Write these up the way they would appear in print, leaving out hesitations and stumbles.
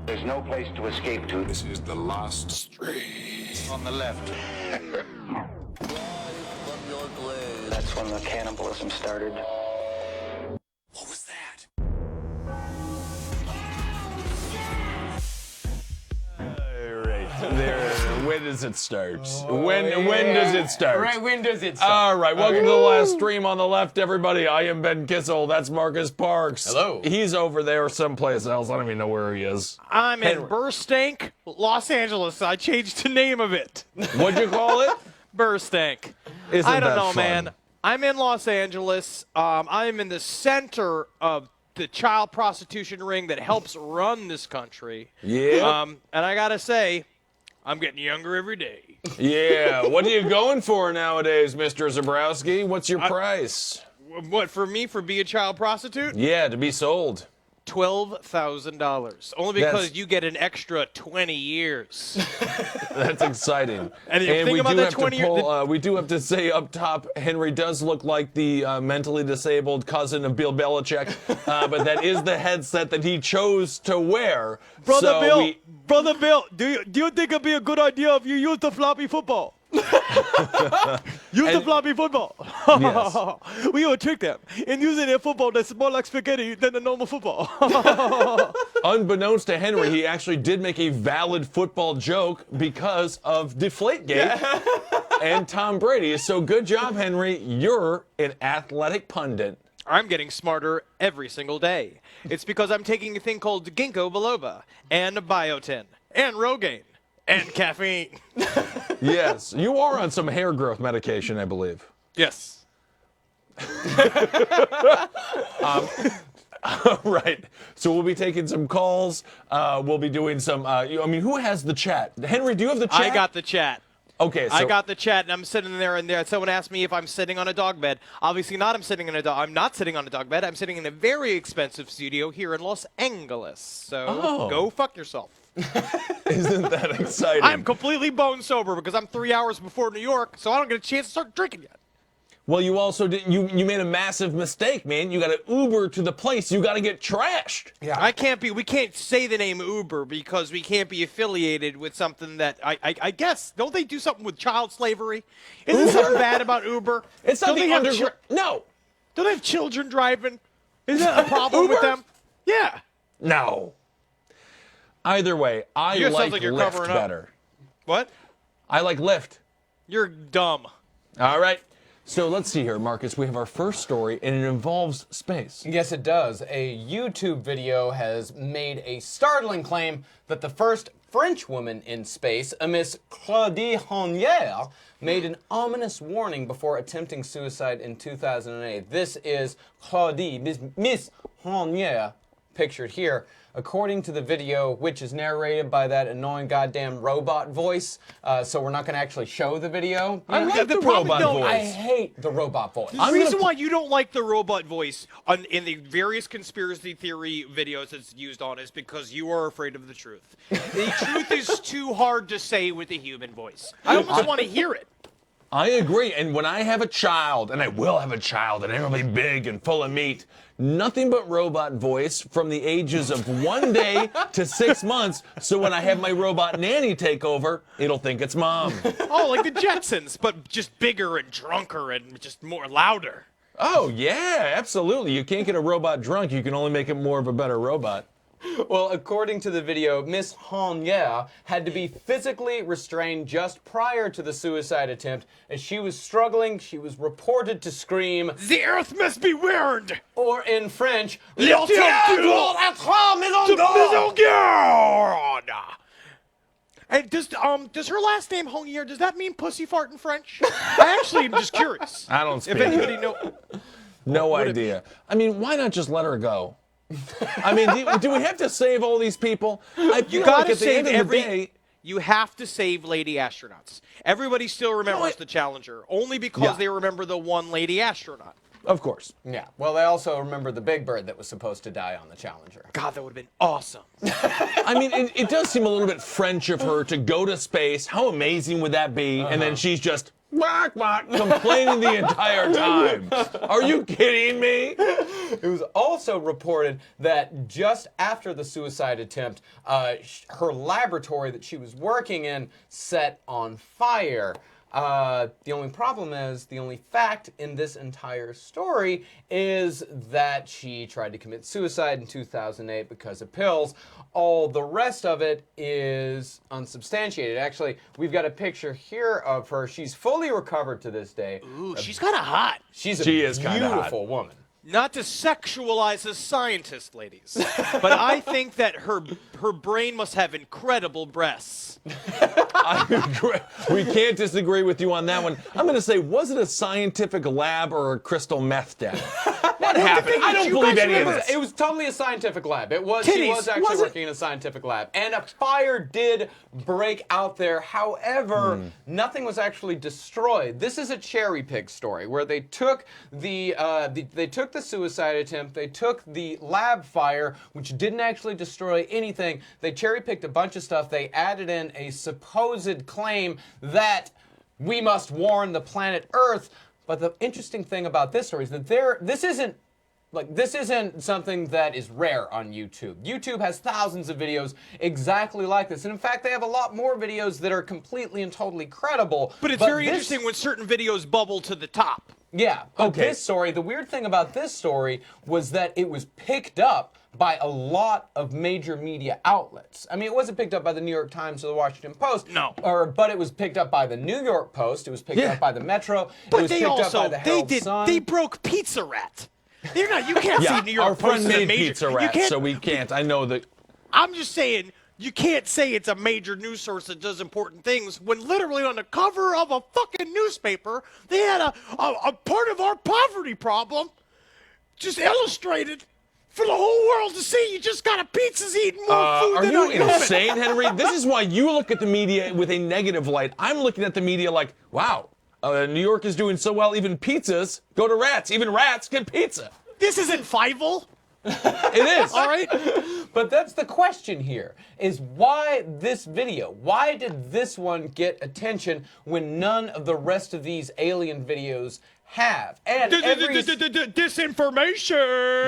There's no place to escape to. This is the last street. On the left. That's when the cannibalism started. What was that? All right. There. When does it start? When does it start? Right, when does it start? All right, welcome to the last stream on the left, everybody. I am Ben Kissel. That's Marcus Parks. Hello. He's over there someplace else. I don't even know where he is. I'm in Burstank, Los Angeles. I changed the name of it. What'd you call it? Burstank. Isn't I don't that know, fun? man. I'm in Los Angeles. I'm in the center of the child prostitution ring that helps run this country. Yeah. And I gotta say, I'm getting younger every day. Yeah. What are you going for nowadays, Mr. Zabrowski? What's your price? What, for me, for being a child prostitute? Yeah, to be sold. $12,000. Only because That's- you get an extra 20 years. That's exciting. And if you think we about do that have 20 to pull, we do have to say up top, Henry does look like the mentally disabled cousin of Bill Belichick, but that is the headset that he chose to wear. Brother So Bill, we- Brother Bill, do you think it'd be a good idea if you use the floppy football? Use the floppy football. Yes. We will trick them in using a football that's more like spaghetti than a normal football. Unbeknownst to Henry, he actually did make a valid football joke because of Deflategate and Tom Brady. So good job, Henry. You're an athletic pundit. I'm getting smarter every single day. It's because I'm taking a thing called ginkgo biloba and biotin and Rogaine and caffeine. Yes, you are on some hair growth medication, I believe. Yes. Right. So we'll be taking some calls. We'll be doing some. Who has the chat? Henry, do you have the chat? I got the chat. Okay. So I got the chat, and I'm sitting there, and someone asked me if I'm sitting on a dog bed. Obviously not. I'm not sitting on a dog bed. I'm sitting in a very expensive studio here in Los Angeles. So go fuck yourself. Isn't that exciting? I'm completely bone sober because I'm 3 hours before New York, so I don't get a chance to start drinking yet. Well, you also did. You made a massive mistake, man. You got to Uber to the place. You got to get trashed. Yeah. We can't say the name Uber because we can't be affiliated with something that I guess, don't they do something with child slavery? Isn't something bad about Uber? It's not Don't the they have underground. No. Don't they have children driving? Is that a problem with them? Yeah. No. Either way, I You sound like like you're Lyft covering up. better. What? I like Lyft. You're dumb. All right. So let's see here, Marcus. We have our first story, and it involves space. Yes, it does. A YouTube video has made a startling claim that the first French woman in space, a Miss Claudie Honnier, made an ominous warning before attempting suicide in 2008. This is Claudie, Miss Honnier, pictured here. According to the video, which is narrated by that annoying goddamn robot voice, so we're not going to actually show the video. I like the robot voice. I hate the robot voice. The reason why you don't like the robot voice in the various conspiracy theory videos it's used on is because you are afraid of the truth. The truth is too hard to say with a human voice. I almost want to hear it. I agree. And when I have a child, and I will have a child, and it'll be big and full of meat, nothing but robot voice from the ages of 1 day to 6 months. So when I have my robot nanny take over, it'll think it's mom. Oh, like the Jetsons, but just bigger and drunker and just more louder. Oh, yeah, absolutely. You can't get a robot drunk. You can only make it more of a better robot. Well, according to the video, Miss Honnier had to be physically restrained just prior to the suicide attempt. As she was struggling, she was reported to scream, The earth must be weird. or in French, Le ciel doit être maison garde. And does her last name Honnier, does that mean pussy fart in French? I actually am just curious. I don't speak If anybody know. No would it idea. I mean, why not just let her go? I mean, do we have to save all these people? I feel You gotta like at the save end of the day, You have to save lady astronauts. Everybody still remembers the Challenger, only because Yeah. they remember the one lady astronaut. of course. yeah. Well, they also remember the Big Bird that was supposed to die on the Challenger. God, that would have been awesome. I mean, it does seem a little bit French of her to go to space. How amazing would that be? And then she's just Bark, bark, complaining the entire time. Are you kidding me? It was also reported that just after the suicide attempt, her laboratory that she was working in set on fire. The only problem is, the only fact in this entire story is that she tried to commit suicide in 2008 because of pills. All the rest of it is unsubstantiated. Actually, we've got a picture here of her. She's fully recovered to this day. Ooh, she's kind of hot. She's a She is kinda hot. beautiful woman. Not to sexualize a scientist, ladies, but I think that her brain must have incredible breasts. I agree. We can't disagree with you on that one. I'm going to say, was it a scientific lab or a crystal meth den? What happened? I don't believe any of this. It was totally a scientific lab. It was. Titties, She was actually was it? working in a scientific lab, and a fire did break out there. However, nothing was actually destroyed. This is a cherry pick story where they took the suicide attempt, they took the lab fire, which didn't actually destroy anything. They cherry picked a bunch of stuff. They added in a supposed claim that we must warn the planet Earth. But the interesting thing about this story is that this isn't something that is rare on YouTube. YouTube has thousands of videos exactly like this. And in fact, they have a lot more videos that are completely and totally credible. But it's very interesting when certain videos bubble to the top. Yeah. But Okay. this story, the weird thing about this story was that it was picked up by a lot of major media outlets. I mean, it wasn't picked up by the New York Times or the Washington Post. No. But it was picked up by the New York Post. It was picked up by the Metro. But it was they picked also up by the Herald Sun. they broke Pizza Rat. They're not. You can't Yeah, say New York our friend Post is a made major. Pizza you Rat, can't, so we can't. I know that. I'm just saying. You can't say it's a major news source that does important things when literally on the cover of a fucking newspaper they had a part of our poverty problem just illustrated for the whole world to see. You just got a pizza's eating more food Are than you a human. insane, Henry? This is why you look at the media with a negative light. I'm looking at the media like, wow, New York is doing so well. Even pizzas go to rats. Even rats get pizza. This isn't Fievel. It is. All right. But that's the question here, is why this video? Why did this one get attention when none of the rest of these alien videos have? And Disinformation.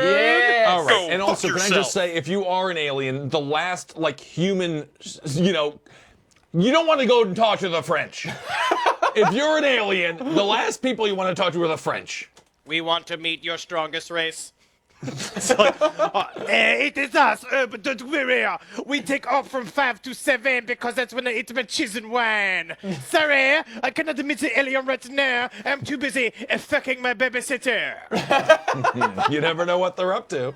Yes. All right. Go And fuck also, can I yourself. just say, if you are an alien, the last, like, human, you don't want to go and talk to the French. If you're an alien, the last people you want to talk to are the French. We want to meet your strongest race. It's like, it is us, but don't worry. We take off from 5 to 7 because that's when I eat my cheese and wine. Sorry, I cannot meet the alien right now. I'm too busy fucking my babysitter. You never know what they're up to.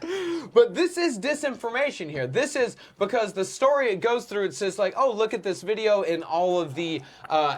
But this is disinformation here. This is because the story it goes through, it says like, oh, look at this video, in all of the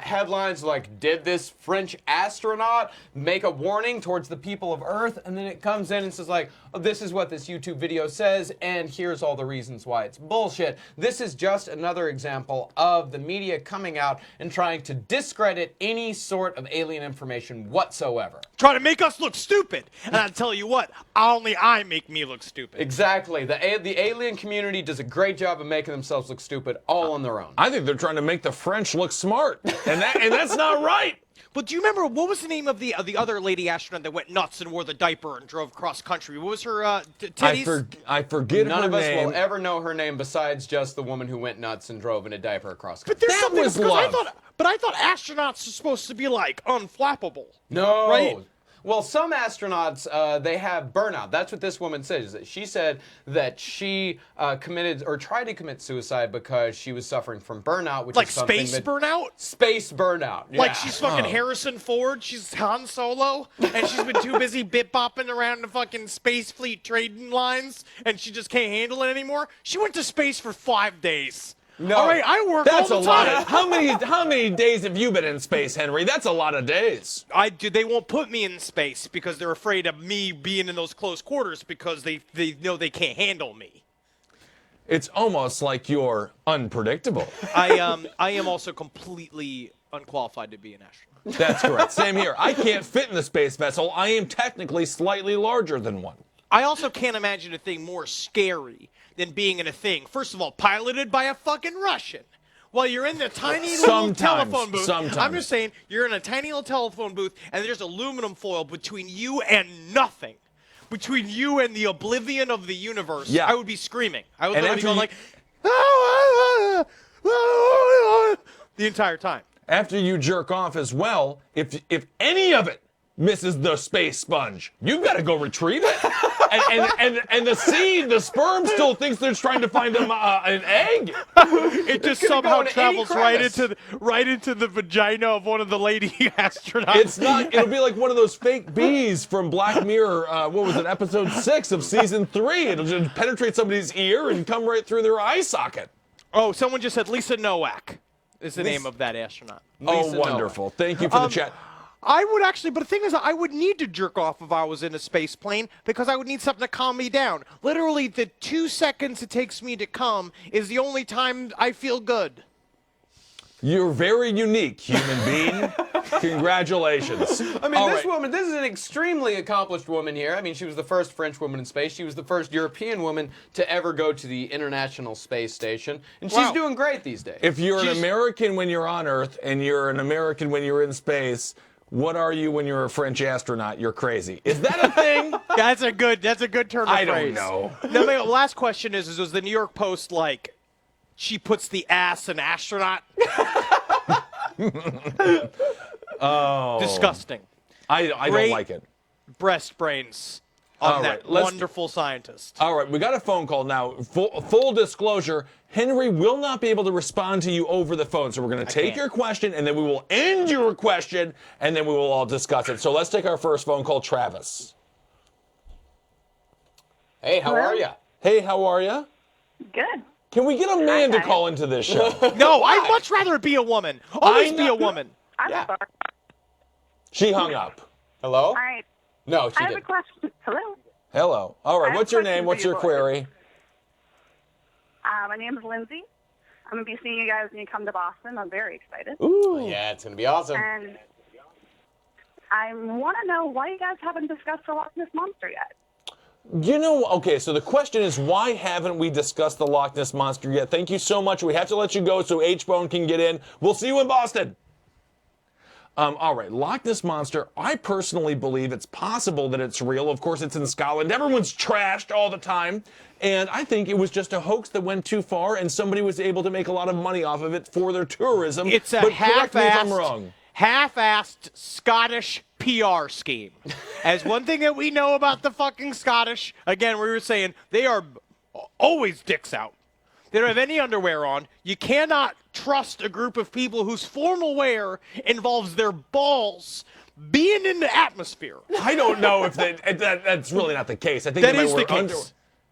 headlines like, did this French astronaut make a warning towards the people of Earth? And then it comes in and says like, oh, this is what this YouTube video says, and here's all the reasons why it's bullshit. This is just another example of the media coming out and trying to discredit any sort of alien information whatsoever. Trying to make us look stupid. And I'll tell you what, only I make me look stupid. Exactly. The alien community does a great job of making themselves look stupid all on their own. I think they're trying to make the French look smart, and that's not right. But do you remember, what was the name of the other lady astronaut that went nuts and wore the diaper and drove cross country? What was her titties? I forget None her of us name. will ever know her name besides just the woman who went nuts and drove in a diaper across country. But there's That something was because love. I thought astronauts are supposed to be like unflappable. No. Right? Well, some astronauts, they have burnout. That's what this woman says. She said that she committed or tried to commit suicide because she was suffering from burnout, which Like is something space that, burnout? Space burnout. Like yeah. she's fucking Harrison Ford, she's Han Solo, and she's been too busy bit-bopping around the fucking space fleet trading lines, and she just can't handle it anymore. She went to space for 5 days. No. All right, I work That's all a the lot. time. How many days have you been in space, Henry? That's a lot of days. They won't put me in space because they're afraid of me being in those close quarters because they know they can't handle me. It's almost like you're unpredictable. I am also completely unqualified to be an astronaut. That's correct. Same here. I can't fit in the space vessel. I am technically slightly larger than one. I also can't imagine a thing more scary than being in a thing, first of all, piloted by a fucking Russian. while you're in the tiny little Sometimes, telephone booth. sometimes. I'm just saying, you're in a tiny little telephone booth, and there's aluminum foil between you and nothing. Between you and the oblivion of the universe. Yeah. I would be screaming. I would And literally after be going like, the entire time. After you jerk off as well, if any of it misses the space sponge, you've got to go retrieve it. and the sperm still thinks they're trying to find an egg. It just gonna somehow go in any travels crevice. right into the vagina of one of the lady astronauts. It's not. It'll be like one of those fake bees from Black Mirror. What was it? Episode 6 of season 3. It'll just penetrate somebody's ear and come right through their eye socket. Oh, someone just said Lisa Nowak is the name of that astronaut. Oh, wonderful! Thank you for the chat. I would actually, but the thing is, I would need to jerk off if I was in a space plane because I would need something to calm me down. Literally, the 2 seconds it takes me to come is the only time I feel good. You're very unique, human being. Congratulations. I mean, All this right. woman, this is an extremely accomplished woman here. I mean, she was the first French woman in space. She was the first European woman to ever go to the International Space Station. And she's Wow. doing great these days. If you're an American when you're on Earth and you're an American when you're in space, what are you when you're a French astronaut? You're crazy. Is that a thing? That's a good turn of I phrase. don't know. Now, my last question is was the New York Post like, she puts the ass in astronaut? Oh. Disgusting. I don't Great. like it. Breast brains on All that right, let's- wonderful scientist. All right, we got a phone call now. Full disclosure, Henry will not be able to respond to you over the phone. So we're going to take can't. your question, and then we will end your question, and then we will all discuss it. So let's take our first phone call, Travis. Hey, how are you? Hey, how are you? Good. Can we get a man to Hi. call into this show? No, I'd much rather it be a woman. Always I be know. a woman. I'm Yeah. sorry. She hung up. Hello? All right. No, she I have a didn't. question. Hello. Hello. All I right, have what's a your question name? for What's you your boys. query? My name is Lindsay. I'm going to be seeing you guys when you come to Boston. I'm very excited. Ooh. Yeah, it's going to be awesome. And I want to know why you guys haven't discussed the Loch Ness Monster yet. You know, okay, so the question is, why haven't we discussed the Loch Ness Monster yet? Thank you so much. We have to let you go so H-Bone can get in. We'll see you in Boston. All right, Loch Ness Monster, I personally believe it's possible that it's real. Of course, it's in Scotland. Everyone's trashed all the time. And I think it was just a hoax that went too far, and somebody was able to make a lot of money off of it for their tourism. It's a but correct me if I'm half-assed, wrong. half-assed Scottish PR scheme. As one thing that we know about the fucking Scottish, again, we were saying they are always dicks out. They don't have any underwear on. You cannot trust a group of people whose formal wear involves their balls being in the atmosphere. I don't know if that's really not the case. I think That they might is the wear case. underwear.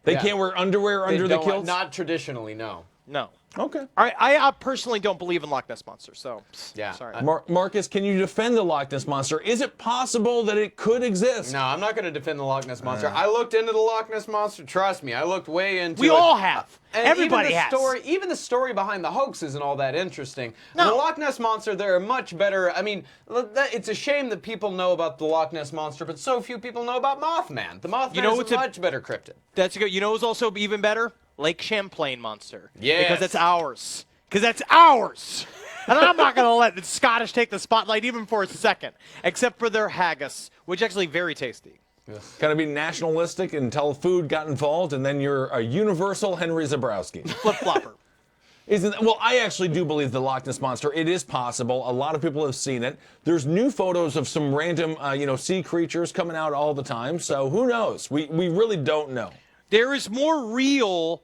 They Yeah. can't wear underwear They under the don't- kilts? Not traditionally, no. No. Okay. I personally don't believe in Loch Ness Monster, so Yeah. sorry. Marcus, can you defend the Loch Ness Monster? Is it possible that it could exist? No, I'm not going to defend the Loch Ness Monster. I looked into the Loch Ness Monster. Trust me, I looked way into We it. all have. And Everybody even the has. story, even the story behind the hoax isn't all that interesting. No. The Loch Ness Monster, there are much better. I mean, it's a shame that people know about the Loch Ness Monster, but so few people know about Mothman. The Mothman You know is what's a a- much better cryptid. That's good. You know what's also even better? Lake Champlain Monster. Yes. Because that's ours. Because that's ours. And I'm not going to let the Scottish take the spotlight even for a second. Except for their haggis, which is actually very tasty. Gotta be nationalistic until food got involved, and then you're a universal Henry Zabrowski. Flip-flopper. Well, I actually do believe the Loch Ness Monster. It is possible. A lot of people have seen it. There's new photos of some random, sea creatures coming out all the time. So who knows? We really don't know. There is more real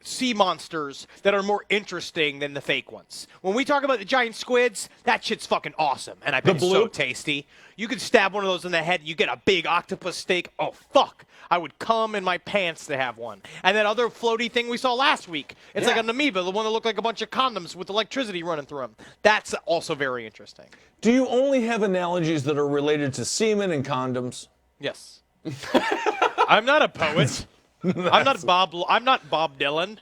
sea monsters that are more interesting than the fake ones. When we talk about the giant squids, that shit's fucking awesome, and I bet it's so bloop? tasty. You could stab one of those in the head, you get a big octopus steak. Oh, fuck. I would come in my pants to have one. And that other floaty thing we saw last week, it's like Yeah. an amoeba, the one that looked like a bunch of condoms with electricity running through them. That's also very interesting. Do you only have analogies that are related to semen and condoms? Yes. I'm not a poet. I'm not Bob Dylan,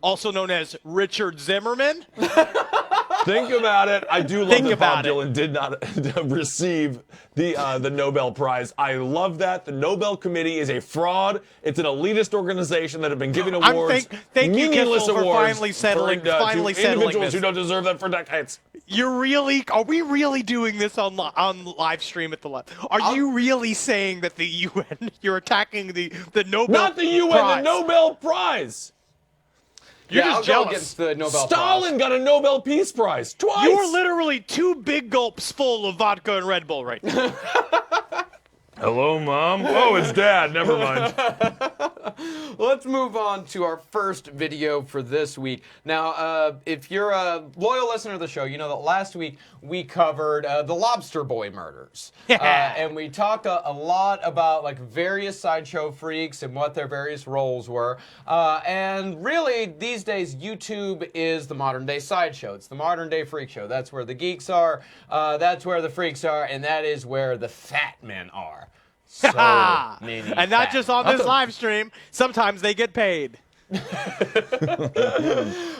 also known as Richard Zimmerman. Think about it. I do love Think that Bob about it. Dylan did not receive the Nobel Prize. I love that. The Nobel Committee is a fraud. It's an elitist organization that have been giving awards, thank you, meaningless Kissel, for awards finally settling- to finally settling individuals this. who don't deserve that for decades. Are we really doing this on live stream at the left? Are you really saying that the UN, you're attacking the Nobel Not the UN, Prize? the Nobel Prize. You're I'll just go jealous. against the Nobel Stalin Prize. got a Nobel Peace Prize twice. You are literally 2 big gulps full of vodka and Red Bull right now. Hello, Mom. Oh, it's Dad. Never mind. Let's move on to our first video for this week. Now, if you're a loyal listener to the show, you know that last week we covered the Lobster Boy murders. And we talked a lot about like various sideshow freaks and what their various roles were. And really, these days, YouTube is the modern day sideshow. It's the modern day freak show. That's where the geeks are, that's where the freaks are, and that is where the fat men are. So many And not fat just on this live stream. Sometimes they get paid. Well,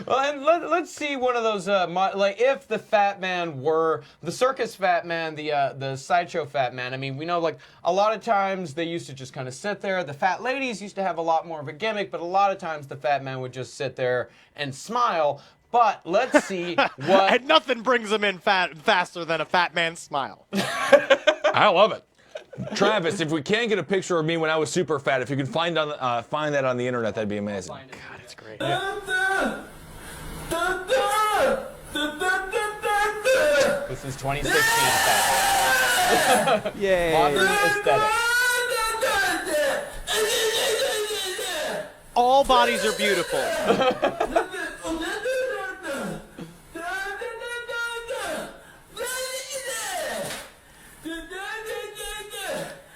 and let's see one of those, like if the fat man were the circus fat man, the sideshow fat man. I mean, we know like a lot of times they used to just kind of sit there. The fat ladies used to have a lot more of a gimmick, but a lot of times the fat man would just sit there and smile. But let's see what. And nothing brings them in faster than a fat man's smile. I love it. Travis, if we can get a picture of me when I was super fat, if you can find that on the internet, that'd be amazing. God, it's great. This is 2016 fat. Yay. Modern aesthetic. All bodies are beautiful.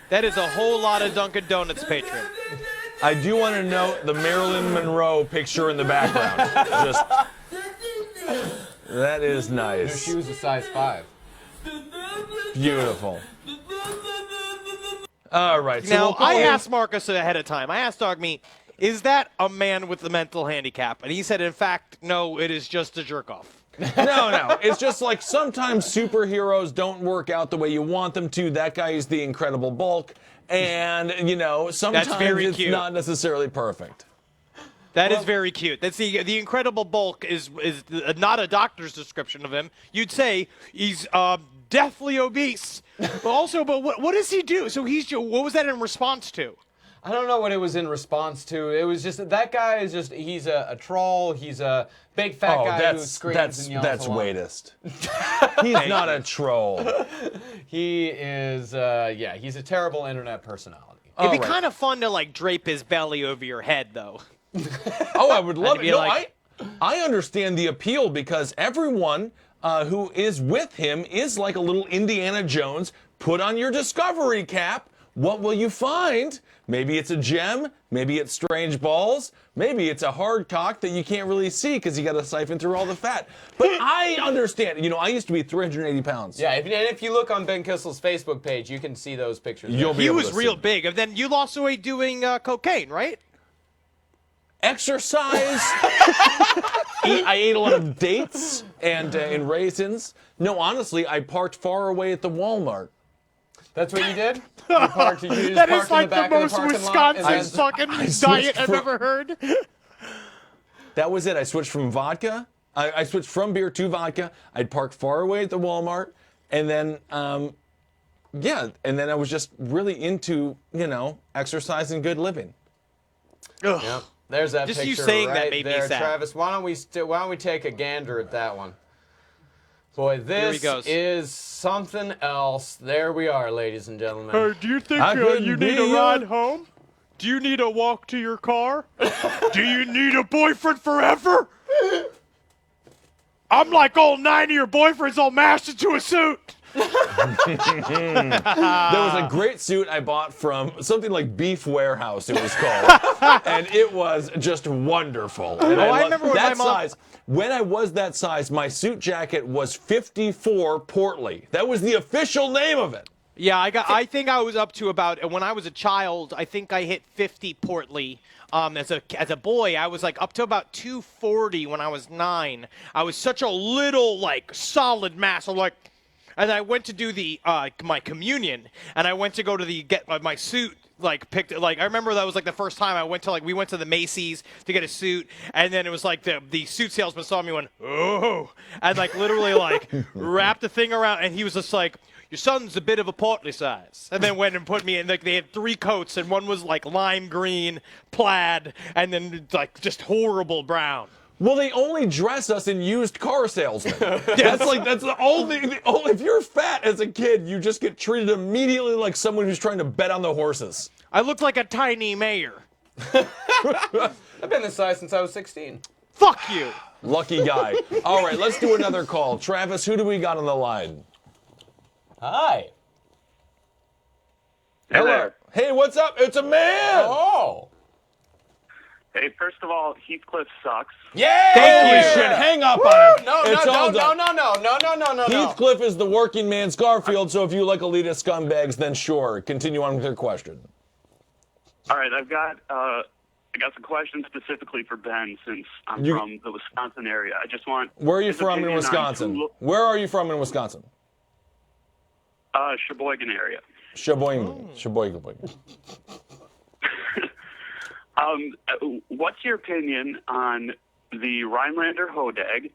That is a whole lot of Dunkin' Donuts patron. I do want to note the Marilyn Monroe picture in the background. Just that is nice. She was a size 5. Beautiful. All right. So Now, we'll call I him- asked Marcus ahead of time. I asked Dog Meat, is that a man with a mental handicap? And he said, in fact, no, it is just a jerk-off. No. It's just like sometimes superheroes don't work out the way you want them to. That guy is the Incredible Bulk. And, you know, sometimes very it's cute. not necessarily perfect. That is very cute. That's the Incredible Bulk is not a doctor's description of him. You'd say he's deathly obese. But what does he do? So what was that in response to? I don't know what it was in response to. It was just that guy is just, he's a troll. He's a big fat guy who screams and yells that's a lot. waitist. He's not a troll. He is, he's a terrible internet personality. It'd be All right. kind of fun to like drape his belly over your head, though. Oh, I would love it. be No, like- I understand the appeal because everyone who is with him is like a little Indiana Jones. Put on your Discovery cap. What will you find? Maybe it's a gem. Maybe it's strange balls. Maybe it's a hard cock that you can't really see because you got to siphon through all the fat. But I understand. You know, I used to be 380 pounds. Yeah, and if you look on Ben Kissel's Facebook page, you can see those pictures. You'll there. be He able was to real see. big. And then you lost weight doing cocaine, right? Exercise. I ate a lot of dates and raisins. No, honestly, I parked far away at the Walmart. That's what you did? You parked, you just That parked is like in the back the of most parking lot, and Wisconsin then- fucking switched diet I've from- ever heard. That was it. I switched from vodka. I switched from beer to vodka. I'd park far away at the Walmart, and then, and then I was just really into, exercise and good living. Ugh. Yep. There's that Just picture you saying that right made me there, sad. Travis. Why don't we take a gander at that one? Boy, he this goes. is something else. There we are, ladies and gentlemen. Do you think I couldn't you need be a ride your- home? Do you need a walk to your car? Do you need a boyfriend forever? I'm like all 9 of your boyfriends all mashed into a suit. There was a great suit I bought from something like Beef Warehouse, it was called. And it was just wonderful. And I remember when that my mom- size. When I was that size, my suit jacket was 54 Portly. That was the official name of it. Yeah, I think I was up to about, when I was a child, I think I hit 50 portly. As a boy, I was like up to about 240 when I was 9. I was such a little like solid mass. I'm like, and I went to do the my communion, and I went to go to get my suit like picked. Like I remember that was like the first time I went to we went to the Macy's to get a suit, and then it was like the suit salesman saw me and went, oh, and like literally like wrapped the thing around, and he was just like, your son's a bit of a portly size. And then went and put me in, like, they had 3 coats, and one was, like, lime green, plaid, and then, like, just horrible brown. Well, they only dress us in used car salesmen. That's the only, if you're fat as a kid, you just get treated immediately like someone who's trying to bet on the horses. I look like a tiny mayor. I've been this size since I was 16. Fuck you. Lucky guy. All right, let's do another call. Travis, who do we got on the line? Hi. Hello. there. Hey, what's up? It's a man. Oh. Hey, first of all, Heathcliff sucks. Yeah. Holy shit, hang up on him. No, It's all no. done. Heathcliff is the working man's Garfield, so if you like elitist scumbags, then sure. Continue on with your question. All right, I got some questions specifically for Ben since I'm from the Wisconsin area. I just want. Where are you his from in opinion on Wisconsin? Where are you from in Wisconsin? Sheboygan area. Sheboygan. What's your opinion on the Rhinelander Hodag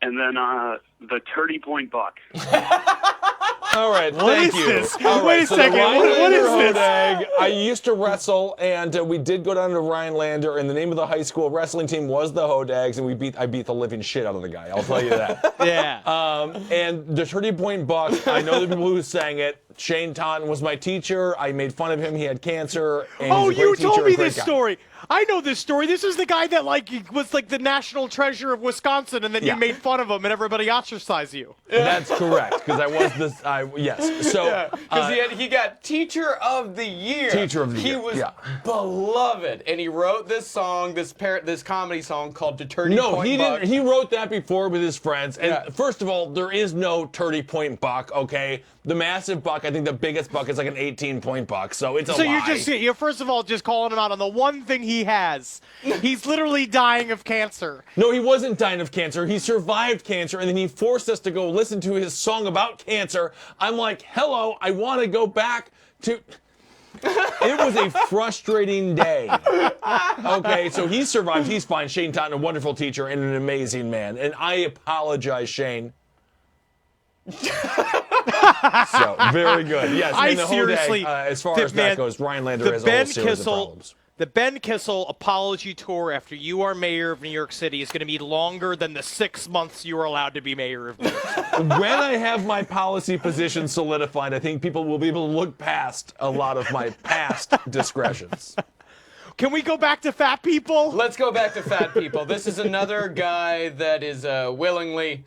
and then the 30-point buck? All right, thank you. This? All right, Wait a so second. the What is Rhinelander this? Hodag, I used to wrestle, and we did go down to Rhinelander, and the name of the high school wrestling team was the Hodags, and I beat the living shit out of the guy. I'll tell you that. Yeah. And the 30-point buck, I know the people who sang it. Shane Taunton was my teacher. I made fun of him. He had cancer. And Oh, he's a great you teacher told and me a great this guy. story. I know this story. This is the guy that was like the national treasure of Wisconsin, and then Yeah. you made fun of him, and everybody ostracized you. That's correct, because I was this. Yes. So Because he got Teacher of the Year. Teacher of the Year, He was yeah. beloved, and he wrote this song, this comedy song called "The 30 no, Point he Buck." didn't. He wrote that before with his friends. And Yeah. first of all, there is no 30-point buck. Okay, the massive buck. I think the biggest buck is like an 18-point buck. So it's a So lie. you're first of all just calling him out on the one thing he has. He's literally dying of cancer. No, he wasn't dying of cancer. He survived cancer, and then he forced us to go listen to his song about cancer. I'm like, hello, I want to go back to. It was a frustrating day. Okay, so he survived. He's fine. Shane Taunton, a wonderful teacher and an amazing man. And I apologize, Shane. So, very good. Yes, I and the seriously, Hodag, as far as that goes, Rhinelander has a whole series of problems. The Ben Kissel apology tour after you are mayor of New York City is going to be longer than the 6 months you are allowed to be mayor of New York City. When I have my policy position solidified, I think people will be able to look past a lot of my past discretions. Can we go back to fat people? Let's go back to fat people. This is another guy that is willingly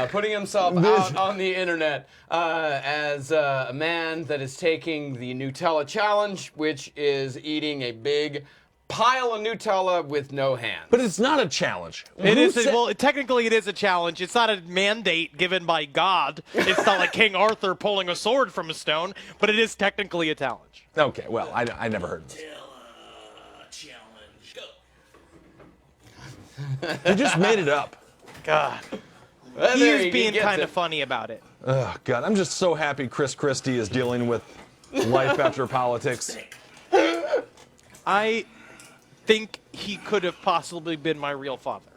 putting himself out on the internet as a man that is taking the Nutella challenge, which is eating a big pile of Nutella with no hands. But it's not a challenge. It Who is. said- Well, technically, it is a challenge. It's not a mandate given by God. It's not like King Arthur pulling a sword from a stone, but it is technically a challenge. Okay, well, I never heard of this. You just made it up. God. Well, He there is being gets kind it. of funny about it. Oh, God, I'm just so happy Chris Christie is dealing with life after politics. I think he could have possibly been my real father.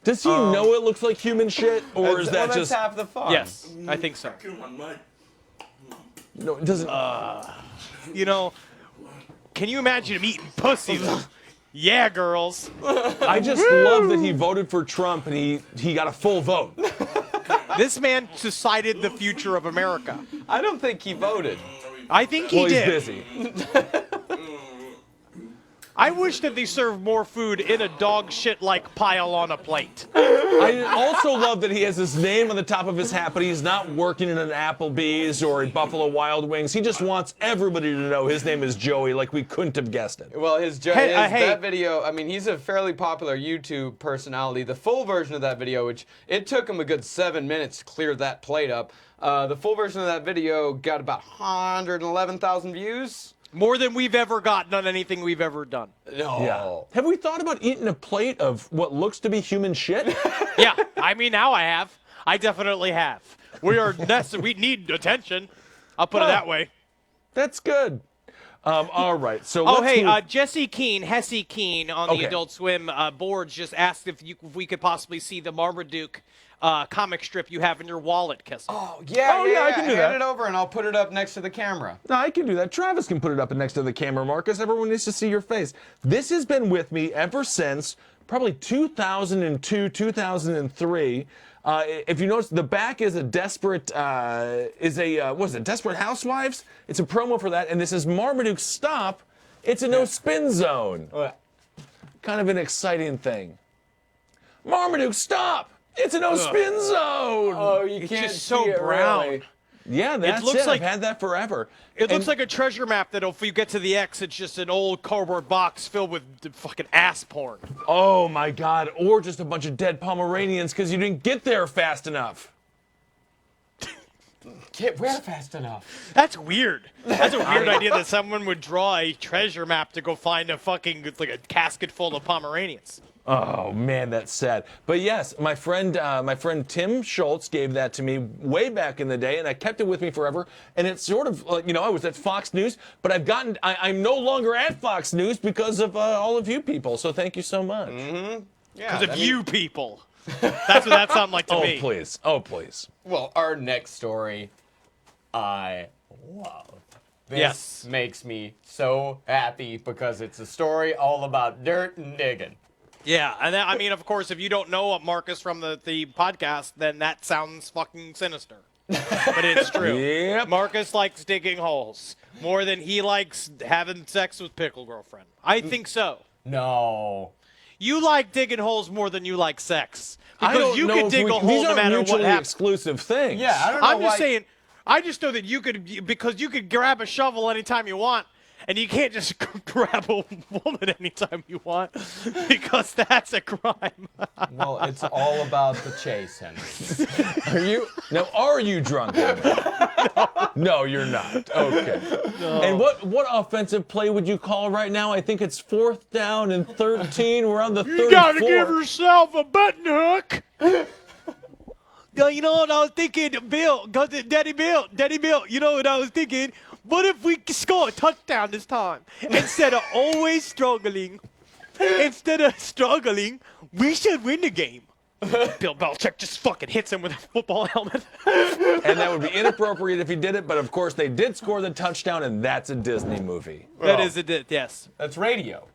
Does he know it looks like human shit, or is that that's just... half the fun? Yes, I think so. No, it doesn't... You know, can you imagine him eating pussy? Yeah, girls. I just love that he voted for Trump and he got a full vote. This man decided the future of America. I don't think he voted. I think he Well, he's did. busy. I wish that they served more food in a dog shit like pile on a plate. I also love that he has his name on the top of his hat, but he's not working in an Applebee's or at Buffalo Wild Wings. He just wants everybody to know his name is Joey, like we couldn't have guessed it. Well, Hey, that video, I mean, he's a fairly popular YouTube personality. The full version of that video, which it took him a good 7 minutes to clear that plate up, the full version of that video got about 111,000 views. More than we've ever gotten on anything we've ever done. No. Yeah. Have we thought about eating a plate of what looks to be human shit? Yeah, I mean, now I have. I definitely have. We need attention. I'll put it that way. That's good. All right. So Oh, let's hey, move- Jesse Keen on the Okay. Adult Swim boards just asked if we could possibly see the Marmaduke comic strip you have in your wallet, Kissel. Oh, yeah, I can do Hand that. it over and I'll put it up next to the camera. No, I can do that. Travis can put it up next to the camera, Marcus. Everyone needs to see your face. This has been with me ever since probably 2002, 2003. If you notice, the back is a Desperate Housewives? It's a promo for that, and this is Marmaduke Stop. It's a no spin zone. Kind of an exciting thing. Marmaduke Stop! It's a no spin zone! Oh, you It's can't just so see it brown. really. Yeah, that's looks it. like- I've had that forever. It looks like a treasure map that if you get to the X, it's just an old cardboard box filled with fucking ass porn. Oh my God! Or just a bunch of dead Pomeranians because you didn't get there fast enough. Get where fast enough? That's weird. That's a weird idea that someone would draw a treasure map to go find a fucking, like a casket full of Pomeranians. Oh man, that's sad. But yes, my friend Tim Schultz gave that to me way back in the day, and I kept it with me forever. And it's sort of, I was at Fox News, but I'm no longer at Fox News because of all of you people. So thank you so much. Yeah. Because of you people. That's what that sounded like to Oh me. please, oh please. Well, our next story, I love. This Yes. makes me so happy because it's a story all about dirt and digging. Yeah, and then, I mean, of course, if you don't know Marcus from the podcast, then that sounds fucking sinister. But it's true. Yep. Marcus likes digging holes more than he likes having sex with Pickle Girlfriend. I think so. No. You like digging holes more than you like sex. I Because don't you know can if dig a these hole no aren't matter what mutually happens. exclusive things. Yeah, I don't know I'm just why- saying, I just know that you could, because you could grab a shovel anytime you want, and you can't just grab a woman anytime you want, because that's a crime. Well, it's all about the chase, Henry. Are you drunk? No, you're not. Okay. And what offensive play would you call right now? I think it's 4th down and 13. We're on the 34. You gotta give yourself a button hook. You know what I was thinking, Bill? Daddy Bill, you know what I was thinking? What if we score a touchdown this time? Instead of always struggling, we should win the game. Bill Belichick just fucking hits him with a football helmet. And that would be inappropriate if he did it, but of course they did score the touchdown, and that's a Disney movie. That is it, yes. That's radio.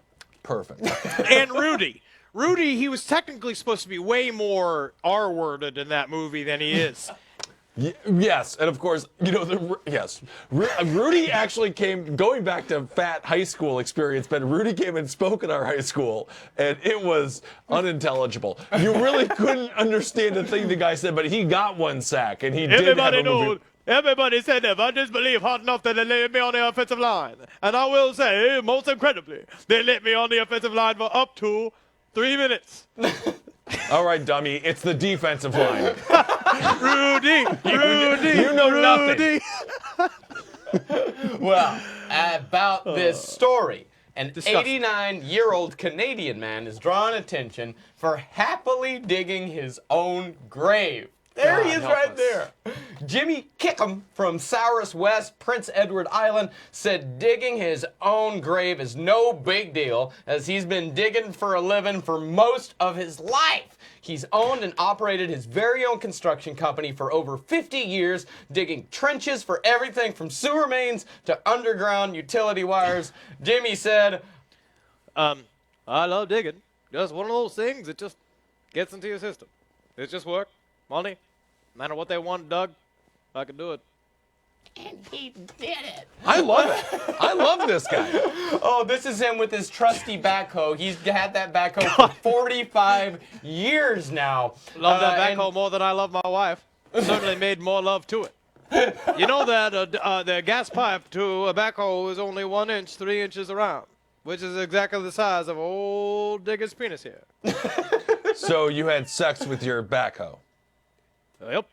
Perfect. And Rudy. Rudy, he was technically supposed to be way more R-worded in that movie than he is. Yes, and of course, Rudy actually came, going back to fat high school experience, but Rudy came and spoke at our high school, and it was unintelligible. You really couldn't understand a thing the guy said, but he got one sack, and he did have a movie. Everybody said that, but I just believe hard enough that they let me on the offensive line. And I will say, most incredibly, they let me on the offensive line for up to 3 minutes. All right, dummy, it's the defensive line. Rudy, You know nothing. Well, about this story, an Disgusting. 89-year-old Canadian man is drawing attention for happily digging his own grave. There he is help right us. there. Jimmy Kickham from Souris West, Prince Edward Island, said digging his own grave is no big deal as he's been digging for a living for most of his life. He's owned and operated his very own construction company for over 50 years, digging trenches for everything from sewer mains to underground utility wires. Jimmy said, I love digging. Just one of those things that just gets into your system. It's just work, money, no matter what they want dug, I can do it. And he did it. I love it. I love this guy. Oh, this is him with his trusty backhoe. He's had that backhoe for 45 years now. Love that and- backhoe more than I love my wife. Certainly made more love to it. You know that the gas pipe to a backhoe is only 1 inch, 3 inches around, which is exactly the size of old Digger's penis here. So you had sex with your backhoe. Yep.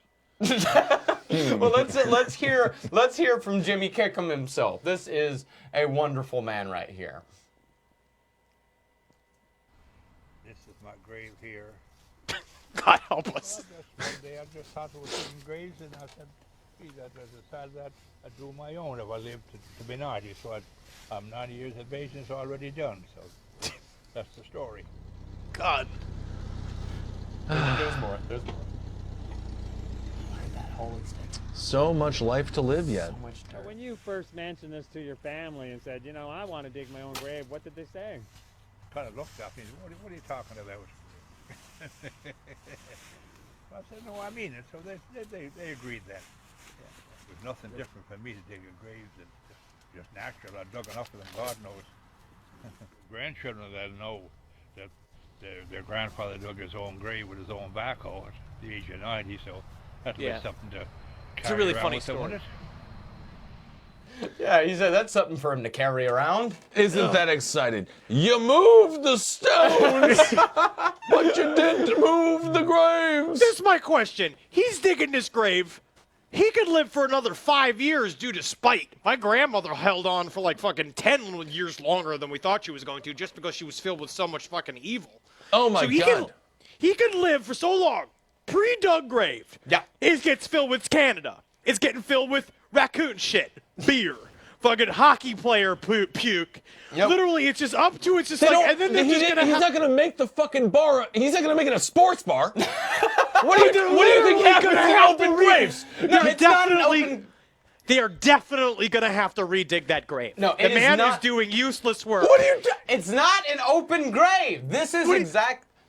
Well, let's hear from Jimmy Kickham himself. This is a wonderful man right here. This is my grave here. God help us. One day I just thought it was some graves, and I said, gee, I decided that I'd do my own if I lived to be 90. So I'm 90 years of age and it's already done. So that's the story. God. There's more. There's more. Where did that hole stick? So much life to live yet. So much dirt. When you first mentioned this to your family and said, you know, I want to dig my own grave, what did they say? Kind of looked at me, what are you talking about? I said, no, I mean it. So they agreed then. Yeah. There's nothing different for me to dig a grave than just natural. I dug enough of them, God knows. Grandchildren that know that their grandfather dug his own grave with his own backhoe at the age of 90, so that's something to carry a really around funny with them, story. wouldn't it? Yeah, he said that's something for him to carry around. Isn't that exciting? You moved the stones, but you didn't move the graves. This is my question. He's digging this grave. He could live for another 5 years due to spite. My grandmother held on for like fucking 10 years longer than we thought she was going to, just because she was filled with so much fucking evil. Oh my God. He could live for so long. Pre-dug grave. Yeah. It gets filled with Canada. It's getting filled with raccoon shit, beer, fucking hockey player puke. Yep. Literally, it's just up to it's just They like, don't- and then they're he just didn't- gonna he's have. not gonna make the fucking bar. He's not gonna make it a sports bar. What do you think happens in open graves? They're it's not an definitely. open- They are definitely gonna have to redig that grave. No, the it is man not- is doing useless work. What are you? It's not an open grave. This is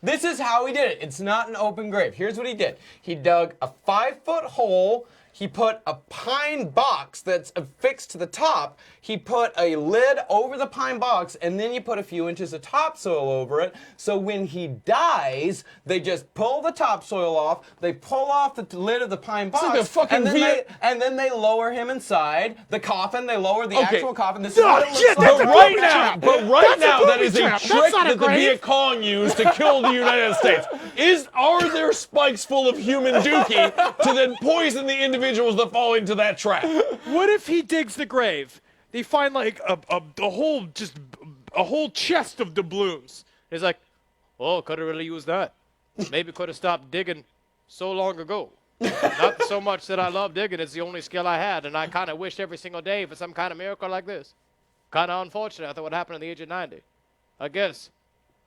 This is how he did it. It's not an open grave. Here's what he did. He dug a 5-foot hole. He put a pine box that's affixed to the top. He put a lid over the pine box, and then you put a few inches of topsoil over it. So when he dies, they just pull the topsoil off. They pull off the lid of the pine box, like a fucking and then they lower him inside the coffin. They lower the Okay. actual coffin. This is what it looks shit, like. that's But a right booby now, trap. but right That's a now, that booby is a trap. That's trick not a that the grave. Viet Cong used to kill the United States. Are there spikes full of human dookie to then poison the individuals that fall into that trap? What if he digs the grave? They find like a whole chest of doubloons. He's like, oh, could have really used that. Maybe could have stopped digging so long ago. Not so much that I love digging. It's the only skill I had, and I kind of wished every single day for some kind of miracle like this. Kind of unfortunate after what happened at the age of 90. I guess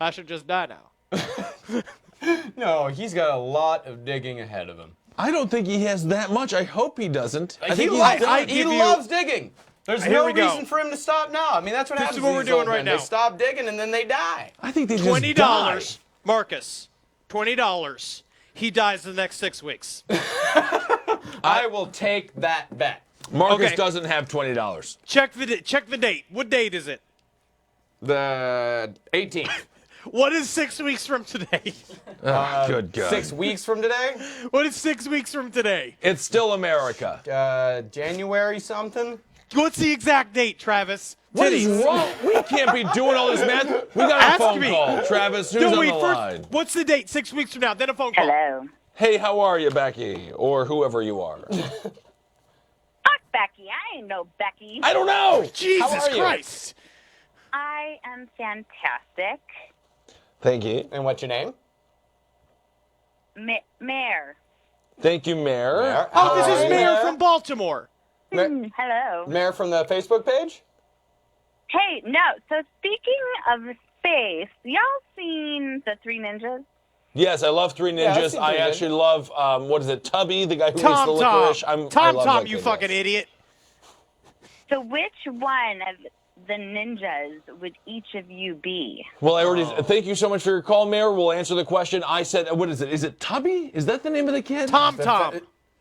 I should just die now. No, he's got a lot of digging ahead of him. I don't think he has that much. I hope he doesn't. I think He, he's loves, done. he loves digging. There's Here no we go. reason for him to stop now. I mean, that's what This happens is what to we're these doing old right men. now. They stop digging and then they die. I think they just $20, die. Marcus. $20. He dies in the next 6 weeks. I will take that bet. Marcus Okay. doesn't have $20. Check the date. What date is it? The 18th. What is 6 weeks from today? Good God. 6 weeks from today? What is 6 weeks from today? It's still America. January something? What's the exact date, Travis? What is Titties. wrong? We can't be doing all this math. We got a Ask phone me. call. Travis, who's No, on wait, the first, line? what's the date? 6 weeks from now, then a phone call. Hello. Hey, how are you, Becky? Or whoever you are. Fuck Becky. I ain't no Becky. I don't know. Jesus How are you? Christ. I am fantastic. Thank you. And what's your name? Mayor. Thank you, Mayor. Oh, this How is are you, Mayor Mayor? from Baltimore. Hello. Mayor from the Facebook page? Hey, no. So speaking of space, y'all seen the Three Ninjas? Yes, I love Three Yeah, I've Ninjas. seen I Three actually love, what is it, Tubby, the guy who eats the Tom licorice. I Tom, love Tom, that you kid, fucking yes. idiot. So which one of the ninjas would each of you be? Well, I already thank you so much for your call, Mayor. We'll answer the question. I said, what is it? Is it Tubby? Is that the name of the kid? Tom.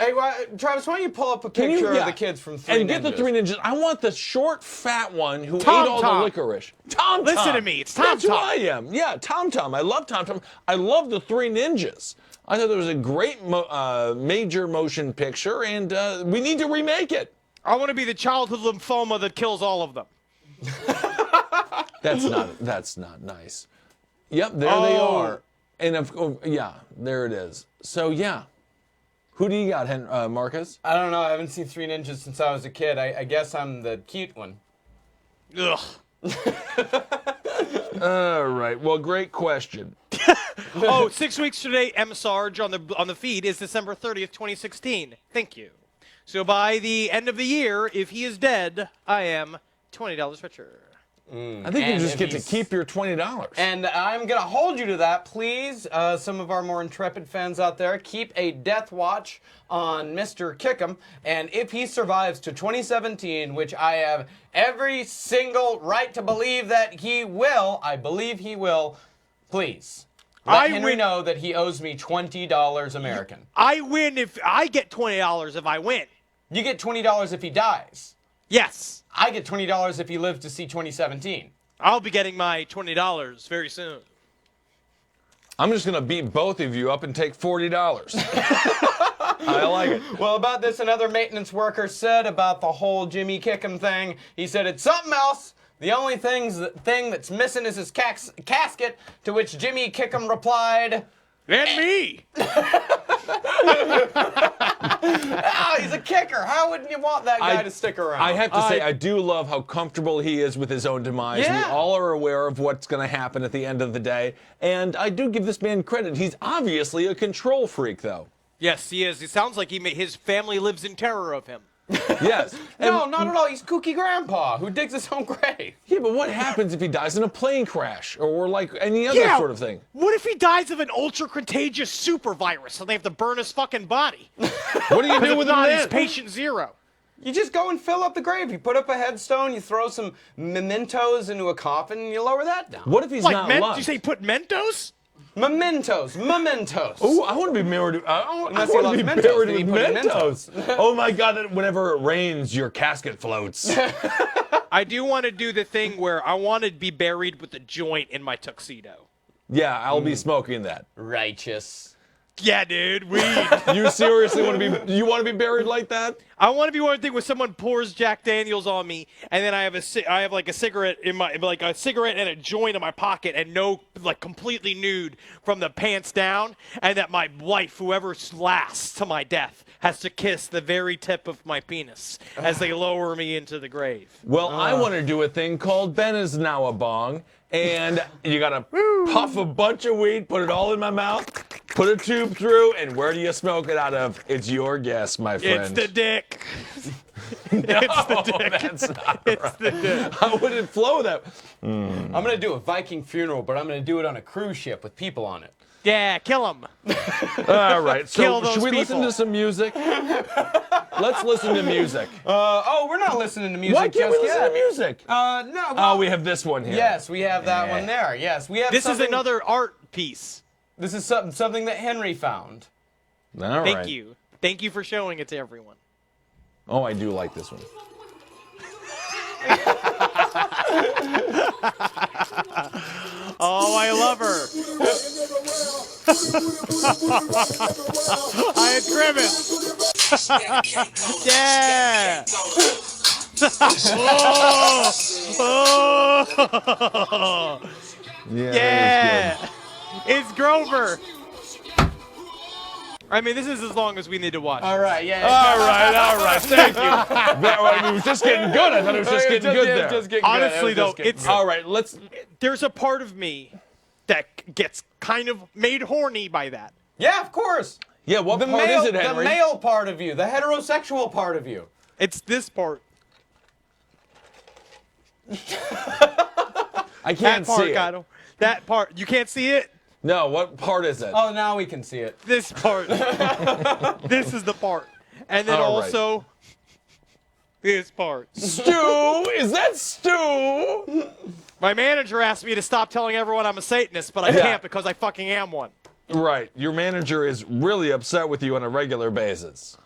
Hey, Travis, why don't you pull up a picture of the kids from Three Ninjas? And get the Three Ninjas. I want the short, fat one who Tom ate all Tom. the licorice. Tom Tom. Listen to me, it's Tom That's Tom. who I am. Yeah, Tom Tom. I love Tom Tom. I love the Three Ninjas. I thought it was a great major motion picture, and we need to remake it. I want to be the childhood lymphoma that kills all of them. That's not nice. Yep, there they are. And yeah, there it is. So yeah, who do you got, Marcus? I don't know. I haven't seen Three Ninjas since I was a kid. I guess I'm the cute one. Ugh. All right. Well, great question. 6 weeks today, M. Sarge on the feed is December 30th, 2016. Thank you. So by the end of the year, if he is dead, I am $20 richer. I think you just get to keep your $20. And I'm going to hold you to that, please. Some of our more intrepid fans out there, keep a death watch on Mr. Kickham. And if he survives to 2017, which I have every single right to believe that he will, I believe he will, please. Let Henry know that he owes me $20 American. I win if I get $20 if I win. You get $20 if he dies. Yes. I get $20 if he lives to see 2017. I'll be getting my $20 very soon. I'm just going to beat both of you up and take $40. I like it. Well, about this, another maintenance worker said about the whole Jimmy Kickham thing. He said it's something else. The only thing that's missing is his casket, to which Jimmy Kickham replied, And me! Oh, he's a kicker. How wouldn't you want that guy to stick around? I have to say, I do love how comfortable he is with his own demise. Yeah. We all are aware of what's going to happen at the end of the day. And I do give this man credit. He's obviously a control freak, though. Yes, he is. It sounds like his family lives in terror of him. Yes. No, not at all. He's kooky grandpa who digs his own grave. Yeah, but what happens if he dies in a plane crash or like any other sort of thing? What if he dies of an ultra-contagious super virus and they have to burn his fucking body? What do you do with him He's then? patient zero. You just go and fill up the grave. You put up a headstone, you throw some mementos into a coffin, and you lower that down. What if he's Like not Did loved? you say put Mentos? Mementos. Oh, I want to be married. I Unless he want to be loves Mentos, buried then with you put in Mentos. Oh my God! Whenever it rains, your casket floats. I do want to do the thing where I want to be buried with a joint in my tuxedo. Yeah, I'll be smoking that. Righteous. Yeah, dude, weed. You seriously want to be? You want to be buried like that? I want to be one thing where someone pours Jack Daniels on me, and then I have like a cigarette in my a cigarette and a joint in my pocket, and completely nude from the pants down, and that my wife, whoever lasts to my death, has to kiss the very tip of my penis as they lower me into the grave. Well, I want to do a thing called Ben is now a bong, and you gotta puff a bunch of weed, put it all in my mouth, put a tube through, and where do you smoke it out of? It's your guess, my friend. It's the dick. No, It's the dick. that's not It's right. the dick. How would it flow that? I'm going to do a Viking funeral, but I'm going to do it on a cruise ship with people on it. Yeah, kill him. All right, Kill so those should we listen people. to some music? Let's listen to music. We're not listening to music Why can't we just listen yet. to music? No. Oh, we have this one here. Yes, we have that one there. Yes, we have This is something- another art piece. This is something that Henry found. All right. Thank you. Thank you for showing it to everyone. Oh, I do like this one. Oh, I love her. I had Grimace. Yeah. Oh. Yeah. It's Grover. I mean, this is as long as we need to watch. All right, yeah. All right. Thank you. It was just getting good. I thought it was just getting good there. Honestly, though, it's All right, let's. there's a part of me that gets kind of made horny by that. Yeah, of course. Yeah, what The part male, is it, Henry? the male part of you, the heterosexual part of you. It's this part. I can't That part, see it. Gato. That part. You can't see it? No, what part is it? Oh, now we can see it. This part. This is the part. And then All right. also this part. Stew? Is that stew? My manager asked me to stop telling everyone I'm a Satanist, but I Yeah. can't because I fucking am one. Right. Your manager is really upset with you on a regular basis.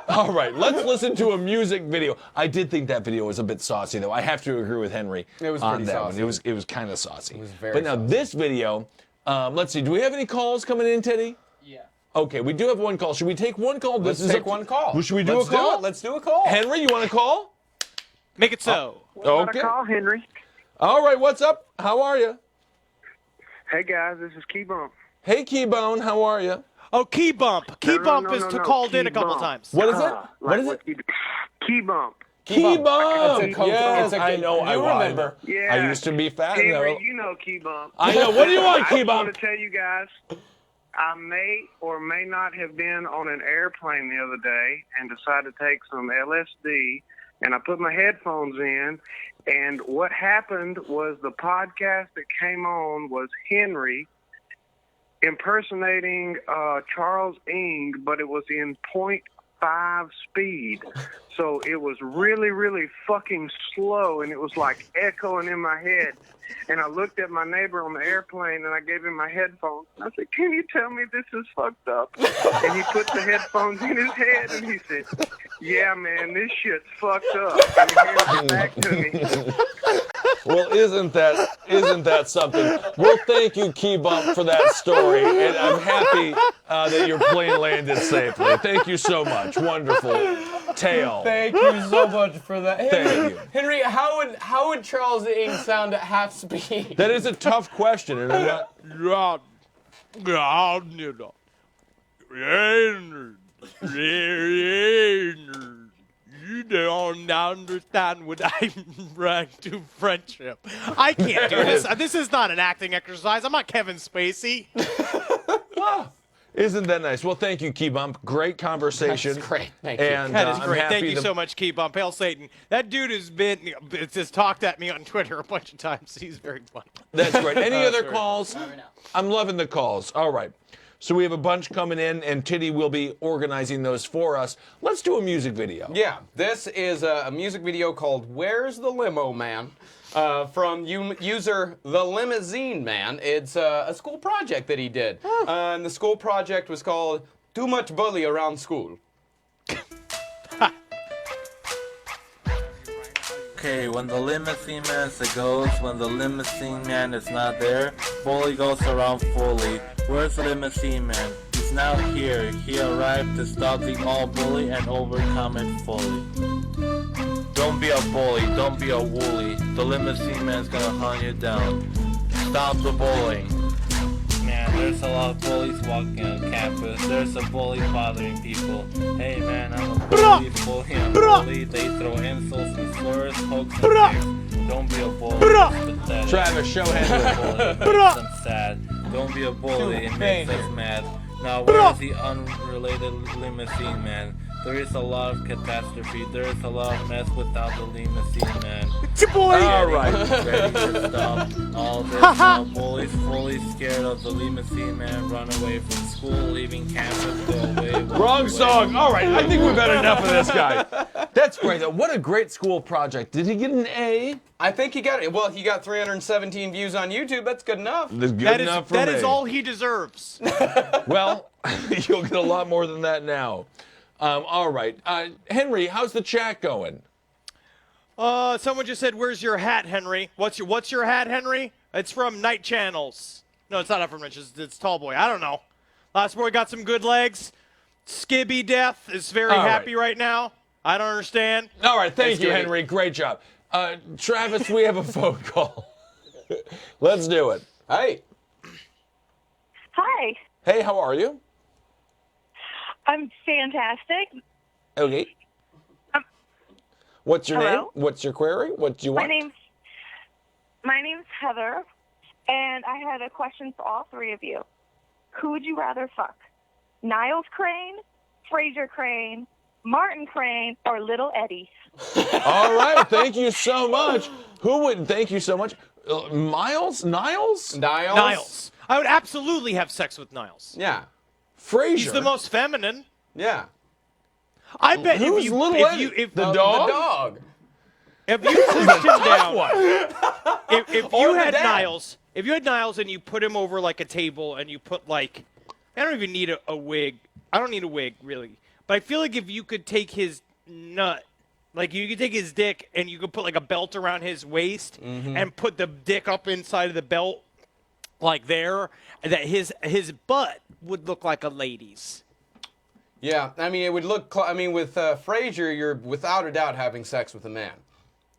All right, let's listen to a music video. I did think that video was a bit saucy, though. I have to agree with Henry. It was on pretty that saucy. one. It was kind of saucy. It was very But now saucy. this video, let's see. Do we have any calls coming in, Teddy? Yeah. Okay, we do have one call. Should we take one call? Let's take one call. Should we do Let's a call? Let's do a call. Henry, you want to call? Make it so. Okay. Call Henry. All right, what's up? How are you? Hey guys, this is Key Bump. Hey, Keybone, how are you? Oh, Key Bump. Key Bump is called in a couple times. What is it? What is it? Key Bump. Keybone. code- Yes, it's a- I know. you I remember. Yeah. I used to be fat. Henry, though. you know Key Bump. I know. What do you want, I Key just want Bump? to tell you guys, I may or may not have been on an airplane the other day and decided to take some LSD, and I put my headphones in, and what happened was the podcast that came on was Henry impersonating Charles Ng, but it was in .5 speed. So it was really, really fucking slow, and it was like echoing in my head. And I looked at my neighbor on the airplane, and I gave him my headphones. I said, "Can you tell me this is fucked up?" And he put the headphones in his head, and he said, "Yeah, man, this shit's fucked up." And he handed it back to me. Well, isn't that something? Well, thank you, Key Bump, for that story, and I'm happy that your plane landed safely. Thank you so much. Wonderful tale. Thank you so much for that. Henry, Thank you. Henry, how would Charles Ng sound at half speed? That is a tough question, and I'm not. You don't understand what I'm trying to friendship. I can't do this. This is not an acting exercise. I'm not Kevin Spacey. Isn't that nice? Well, thank you, Key Bump. Great conversation. That's great. Thank you. And That is I'm great. happy Thank you to- so much, Key Bump. Hail Satan. That dude has been just talked at me on Twitter a bunch of times. He's very funny. That's great. Any other sorry. calls? I'm loving the calls. All right. So we have a bunch coming in, and Titty will be organizing those for us. Let's do a music video. Yeah, this is a music video called "Where's the Limo Man?" From user The Limousine Man. It's a school project that he did. And the school project was called "Too Much Bully Around School." Okay, when the limousine man goes, when the limousine man is not there, bully goes around fully. Where's the limousine man? He's now here. He arrived to stop the all bully and overcome it fully. Don't be a bully, don't be a woolly. The limousine man's gonna hunt you down. Stop the bullying. Man, there's a lot of bullies walking on campus. There's a bully bothering people. Hey man, I'm a bully, bully, I'm a bully. They throw insults and slurs, pokes and kicks. Don't be a bully, it's pathetic. Travis, show Henry. It makes them sad. Don't be a bully, it makes us mad. Now where's the unrelated limousine man? There is a lot of catastrophe. There is a lot of mess without the limousine man. All right. Ready to stop all this. Now bullies fully scared of the limousine man. Run away from school, leaving campus, go away. walk Wrong away. song. All right. I think we've had enough of this guy. That's great, though. What a great school project. Did he get an A? I think he got it. Well, he got 317 views on YouTube. That's good enough. That's good That enough for that me. is all he deserves. Well, you'll get a lot more than that now. All right. Henry, how's the chat going? Someone just said, "Where's your hat, Henry?" What's your hat, Henry? It's from Night Channels. No, it's not from Rich. It's Tall Boy. I don't know. Last boy got some good legs. Skibby Death is very All happy right now. I don't understand. All right. Thank you, Skibby. Henry. Great job. Travis, we have a phone call. Let's do it. Hey. Hi, Hey, how are you? I'm fantastic. Okay. What's your name? Hello? What's your query? What do you want? My name's Heather, and I had a question for all three of you. Who would you rather fuck? Niles Crane, Fraser Crane, Martin Crane, or Little Eddie? All right. Thank you so much. Thank you so much. Miles? Niles? Niles. I would absolutely have sex with Niles. Yeah. Fraser. He's the most feminine. Yeah. I bet Who's if you Little if Eddie? you if The The dog? dog. if you pushed him down, What? if Or you the had dad. Niles and you put him over like a table and you put like I don't even need a wig. I don't need a wig really. but I feel like if you could take his nut, like you could take his dick and you could put like a belt around his waist and put the dick up inside of the belt, like there, that his butt would look like a lady's. Yeah, I mean, it would look. I mean, with Fraser, you're without a doubt having sex with a man.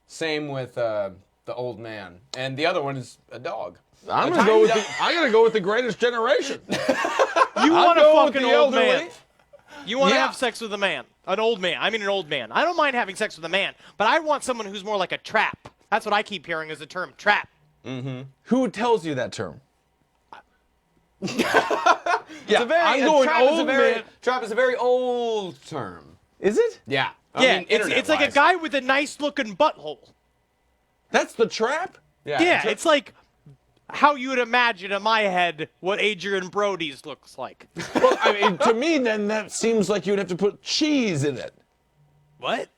Same with the old man, and the other one is a dog. I'm gonna go with I gotta go with the Greatest Generation. You want to fuck an old elderly. man? You want to have sex with a man, an old man? I mean, an old man. I don't mind having sex with a man, but I want someone who's more like a trap. That's what I keep hearing as the term trap. Who tells you that term? I'm going old man. Trap is a very old term. Is it? Yeah. Yeah, it's like a guy with a nice looking butthole. That's the trap? Yeah, it's like how you would imagine in my head what Adrian Brody's looks like. Well, I mean, to me, then that seems like you'd have to put cheese in it. What?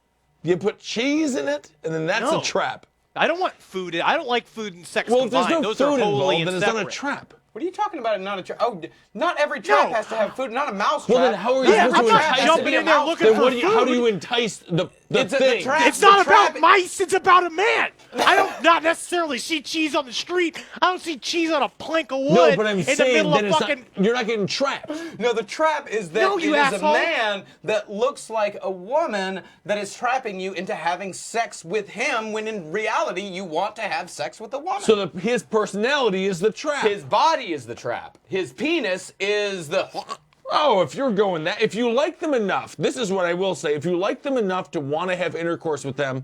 You put cheese in it, and then that's No. a trap. I don't want food. I don't like food and sex Well, if combined. there's no Those food are holy involved, then and it's not a separate. trap. What are you talking about? Not a trap. Oh, not every trap has to have food. Not a mouse trap. Well, then how are you supposed I'm to not entice jumping it? in there looking Then for what do you, how do food. you entice the It's a- the thing? trap- It's not The about trap- mice. It's about a man. I don't not necessarily see cheese on the street. I don't see cheese on a plank of wood No, but I'm in the saying middle then of it's fucking. not, you're not getting trapped. No, the trap is that No, you it is asshole. a man that looks like a woman that is trapping you into having sex with him when in reality you want to have sex with a woman. So his personality is the trap. His body is the trap. His penis is the... Oh, if you're going that, if you like them enough, this is what I will say. If you like them enough to want to have intercourse with them,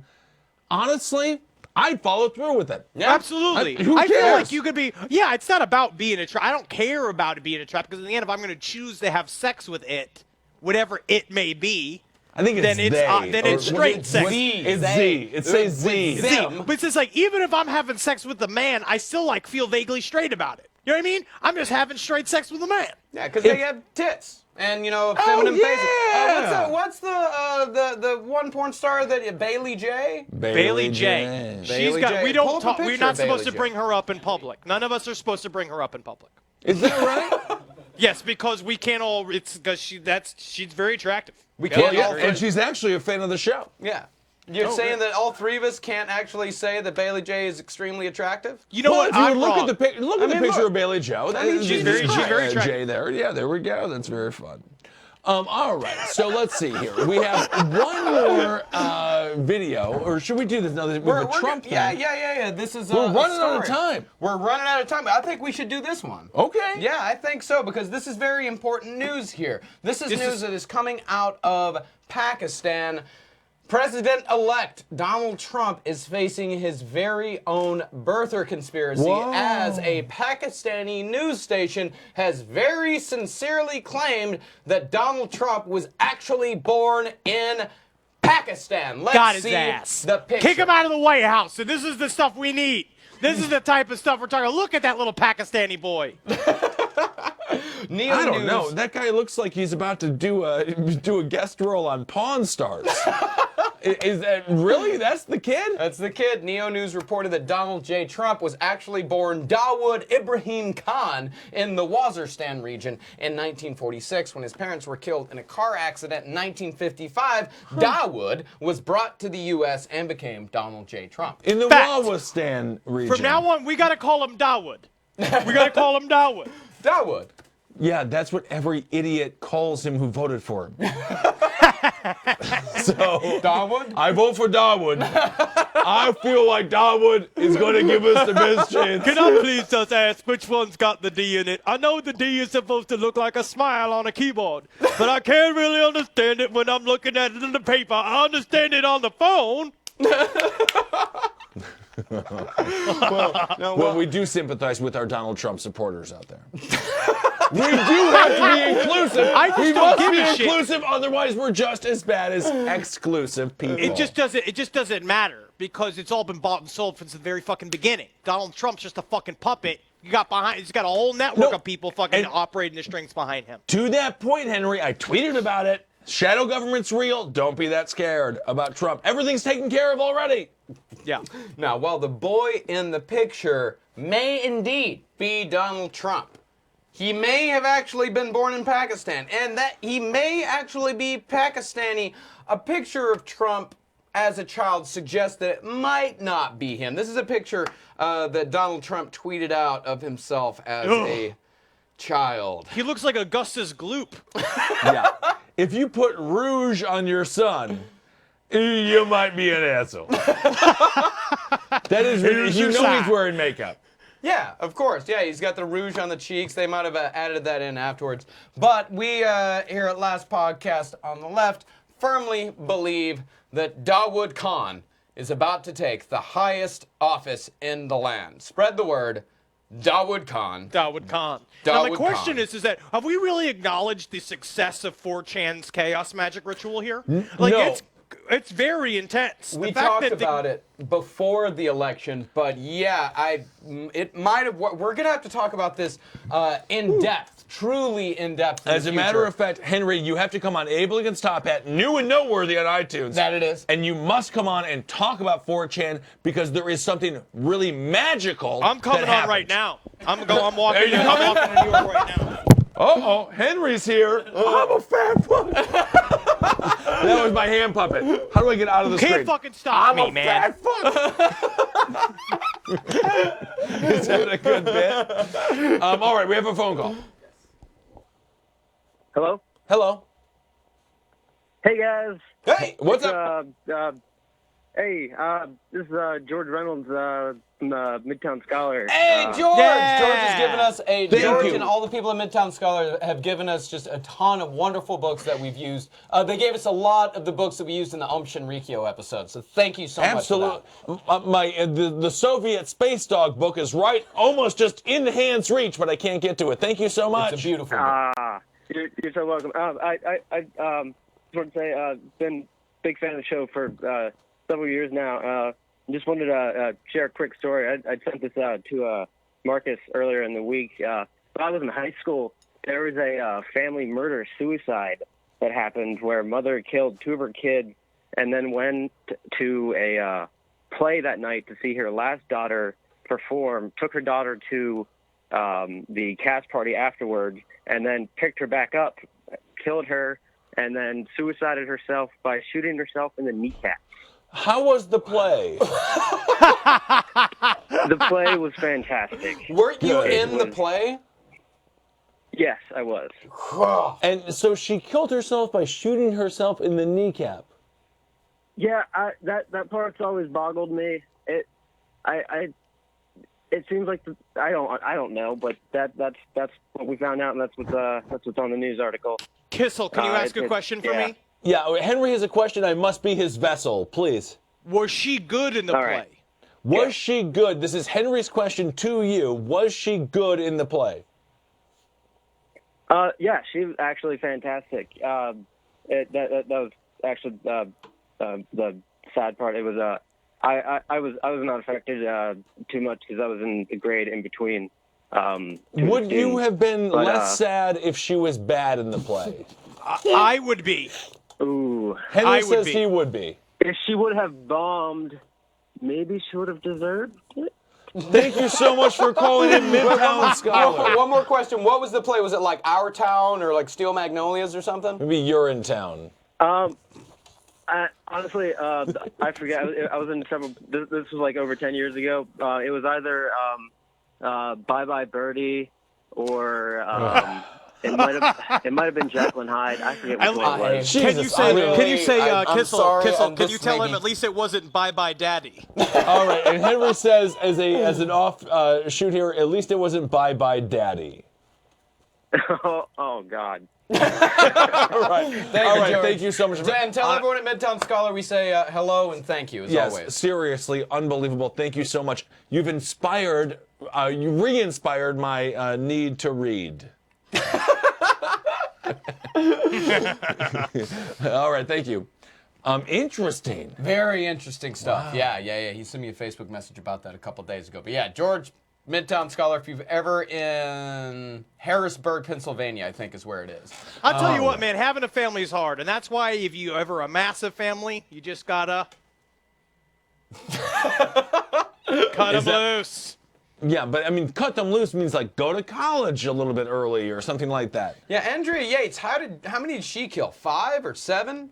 honestly, I'd follow through with it. Yeah, absolutely. Who I feel cares? like you could be. Yeah, it's not about being a trap. I don't care about it being a trap because in the end, if I'm going to choose to have sex with it, whatever it may be, I think it's then it's they, then or it's straight it's sex. It's Z. It says Z. But it's just like even if I'm having sex with a man, I still like feel vaguely straight about it. You know what I mean? I'm just having straight sex with a man. Yeah, because they have tits and feminine faces. What's the one porn star that Bailey J? Bailey J. She's got. J. We Pull don't up a talk. We're picture not of supposed Bailey to J. bring her up in public. None of us are supposed to bring her up in public. Is that right? Yes, because we can't all. It's because she's very attractive. We Well, can't. yeah, and she's actually a fan of the show. Yeah. You're saying that all three of us can't actually say that Bailey J is extremely attractive? You know Well, what? if you I'm look wrong. at the picture of Bailey Joe, I mean, she's very attractive. Jay there. Yeah, there we go. That's very fun. All right, so let's see here. We have one more video, or should we do this? No, with the Trump thing. Yeah. This is. We're a running out of story. time. We're running out of time. I think we should do this one. Okay. Yeah, I think so because this is very important news here. This is news that is coming out of Pakistan. President-elect Donald Trump is facing his very own birther conspiracy as a Pakistani news station has very sincerely claimed that Donald Trump was actually born in Pakistan. Let's Got his see ass. the picture. Kick him out of the White House. And this is the stuff we need. This is the type of stuff we're talking about. Look at that little Pakistani boy. I don't know. That guy looks like he's about to do a guest role on Pawn Stars. Is that really? That's the kid? That's the kid. Neo News reported that Donald J. Trump was actually born Dawood Ibrahim Khan in the Waziristan region in 1946 when his parents were killed in a car accident in 1955. Dawood was brought to the U.S. and became Donald J. Trump. In the Waziristan region. From now on, we got to call him Dawood. We got to call him Dawood. Dawood. Yeah, that's what every idiot calls him who voted for him. So, Dawood? I vote for Dawood. I feel like Dawood is going to give us the best chance. Can I please just ask which one's got the D in it? I know the D is supposed to look like a smile on a keyboard, but I can't really understand it when I'm looking at it in the paper. I understand it on the phone. Well, we do sympathize with our Donald Trump supporters out there. We do have to be inclusive. We must be inclusive, otherwise we're just as bad as exclusive people. It just doesn't matter because it's all been bought and sold since the very fucking beginning. Donald Trump's just a fucking puppet. He's got a whole network of people fucking operating the strings behind him. To that point, Henry, I tweeted about it. Shadow government's real. Don't be that scared about Trump. Everything's taken care of already. Yeah. Now, while the boy in the picture may indeed be Donald Trump, he may have actually been born in Pakistan, and that he may actually be Pakistani. A picture of Trump as a child suggests that it might not be him. This is a picture that Donald Trump tweeted out of himself as a child. He looks like Augustus Gloop. Yeah. If you put rouge on your son, you might be an asshole. That is, you know he's wearing makeup. Yeah, of course. Yeah, he's got the rouge on the cheeks. They might have added that in afterwards. But we here at Last Podcast on the Left firmly believe that Dawood Khan is about to take the highest office in the land. Spread the word. Dawood Khan. Dawood Khan. Dawood Now, my question Khan. is that have we really acknowledged the success of 4chan's chaos magic ritual here? No. It's very intense. We talked about it before the election, but yeah, it might have. We're gonna have to talk about this in depth, truly in depth. As a matter of fact, Henry, you have to come on Abel Against Top Hat, new and noteworthy on iTunes. That it is. And you must come on and talk about 4chan because there is something really magical. I'm coming that on right happens. now. I'm walking. you I'm walking to New York right now. Uh-oh, Henry's here. I'm a fat fuck. That was my hand puppet. How do I get out of the screen? Can't fucking stop me, man. I'm a fat fuck. Is that a good bit? All right, we have a phone call. Hello? Hello. Hey, guys. Hey, what's up? This is George Reynolds from Midtown Scholar. Hey, George! Yeah. George has given us Thank you. and all the people at Midtown Scholar have given us just a ton of wonderful books that we've used. They gave us a lot of the books that we used in the Shinrikyo episode, so thank you so much for that. Absolutely. The Soviet Space Dog book is right, almost just in hand's reach, but I can't get to it. Thank you so much. It's a beautiful book. You're so welcome. I just want to say, been a big fan of the show for several years now. Just wanted to share a quick story. I sent this to Marcus earlier in the week. When I was in high school, there was a family murder-suicide that happened where a mother killed two of her kids and then went to a play that night to see her last daughter perform, took her daughter to the cast party afterwards, and then picked her back up, killed her, and then suicided herself by shooting herself in the kneecap. How was the play? The play was fantastic. Weren't you in the play? Yes, I was. And so she killed herself by shooting herself in the kneecap. Yeah, that part's always boggled me. It seems like I don't know, but that's what we found out, and that's what's on the news article. Kissel, can you ask a question for me? Yeah, Henry has a question. I must be his vessel, please. Was she good in the play? Right. Was she good? This is Henry's question to you. Was she good in the play? Yeah, she was actually fantastic. That was actually the sad part. It was I was not affected too much because I was in the grade in between. Would you have been less sad if she was bad in the play? I would be. Ooh. Henry says he would be. If she would have bombed, maybe she would have deserved it. Thank you so much for calling in Midtown Scholar. One more question. What was the play? Was it like Our Town or like Steel Magnolias or something? Maybe You're in Town. Honestly, I forget. I was in several. This was like over 10 years ago. It was either Bye Bye Birdie or it might have been Jekyll and Hyde. I forget which one it was. Can you say Kissel? Kissel, can you tell him maybe. At least it wasn't Bye Bye Daddy? All right, and Henry says as an off shoot here, at least it wasn't Bye Bye Daddy. Oh God. All right, thank you so much. And tell everyone at Midtown Scholar we say hello and thank you as yes, always. Seriously, unbelievable. Thank you so much. You've inspired, you re-inspired my need to read. All right, thank you. Interesting. Very interesting stuff. Wow. Yeah. He sent me a Facebook message about that a couple days ago. But yeah, George, Midtown Scholar, if you've ever in Harrisburg, Pennsylvania, I think is where it is. I'll tell you what, man, having a family is hard. And that's why if you ever a massive family, you just gotta cut them loose. Yeah, but I mean, cut them loose means like go to college a little bit early or something like that. Yeah, Andrea Yates, how many did she kill? 5 or 7?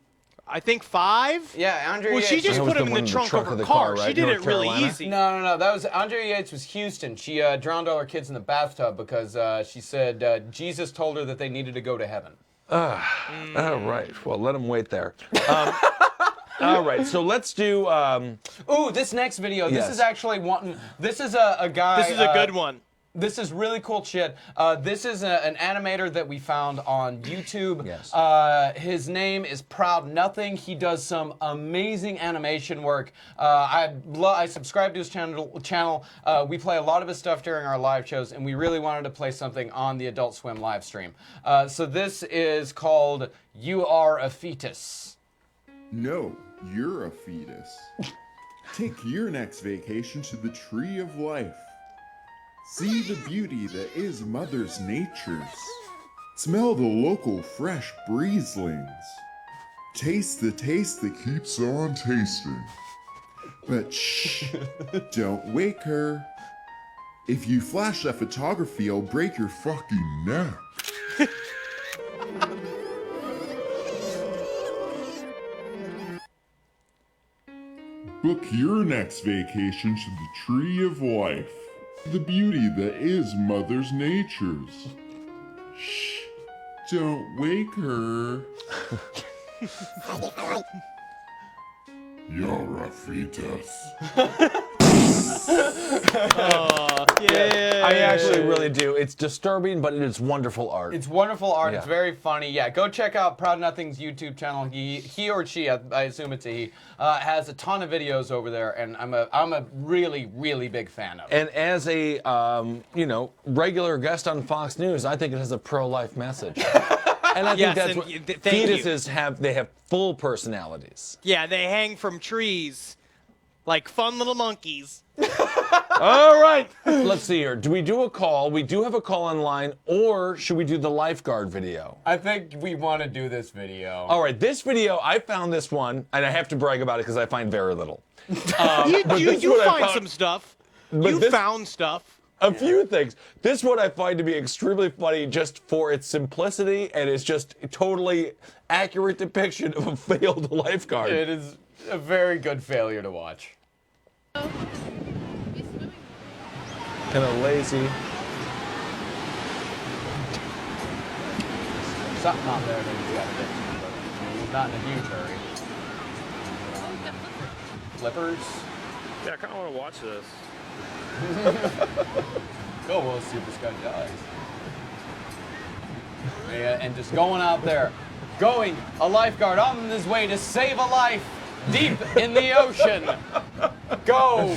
I think 5. Yeah, Andrea Well, Yates. she just put him in the trunk of her car. right? She did North it really Carolina? easy. No. That was Andrea Yates was Houston. She drowned all her kids in the bathtub because she said Jesus told her that they needed to go to heaven. All right. Well, let him wait there. All right. So let's do. Ooh, this next video. Yes. This is actually one. This is a guy. This is a good one. This is really cool shit. This is an animator that we found on YouTube. Yes. His name is Proud Nothing. He does some amazing animation work. I subscribe to his channel. We play a lot of his stuff during our live shows, and we really wanted to play something on the Adult Swim live stream. So this is called You Are a Fetus. No, you're a fetus. Take your next vacation to the Tree of Life. See the beauty that is Mother's Nature's. Smell the local fresh breezelings. Taste the taste that keeps on tasting. But shh, don't wake her. If you flash that photography, I'll break your fucking neck. Book your next vacation to the Tree of Life. The beauty that is Mother's Nature's. Shh, don't wake her. You're a fetus. Yeah. I actually really do. It's disturbing, but it is wonderful art. It's wonderful art. Yeah. It's very funny. Yeah, go check out Proud Nothing's YouTube channel. He or she, I assume it's a he, has a ton of videos over there, and I'm a really, really big fan of it. And as a regular guest on Fox News, I think it has a pro-life message. And I think Yes, that's and what thank you. fetuses have. They have full personalities. Yeah, they hang from trees like fun little monkeys. All right. Let's see here. Do we do a call? We do have a call online, or should we do the Lifeguard video? I think we want to do this video. All right. This video, I found this one, and I have to brag about it because I find very little. You find some stuff. You found stuff. A few things. This one I find to be extremely funny just for its simplicity, and it's just a totally accurate depiction of a failed lifeguard. It is a very good failure to watch. Kind of lazy. Something out there that he's got to get to, but he's not in a huge hurry. Flippers? Yeah, I kind of want to watch this. Go, we'll see what this guy does. Yeah, and just going out there, a lifeguard on his way to save a life deep in the ocean. Go,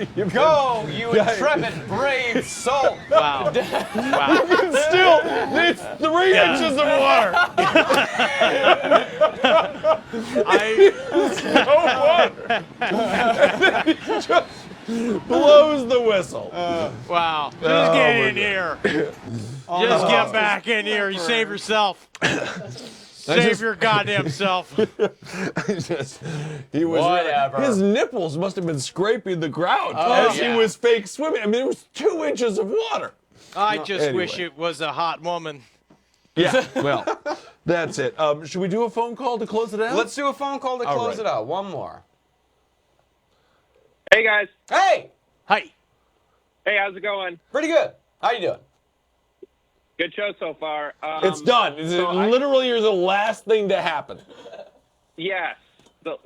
you intrepid, brave soul. Wow. Wow. Still, it's 3 inches of water. Just blows the whistle. Wow. Just get in here. Just get back in here. You save yourself. Save your goddamn self. He was Whatever. His nipples must have been scraping the ground Oh, as yeah. he was fake swimming. I mean, it was 2 inches of water. I just Anyway. wish it was a hot woman. Yeah, well, that's it. Should we do a phone call to close it out? Let's do a phone call to All close right. it out. One more. Hey guys. Hey! Hi. Hey, how's it going? Pretty good. How you doing? Good show so far. It's done. Literally, you're the last thing to happen. Yes,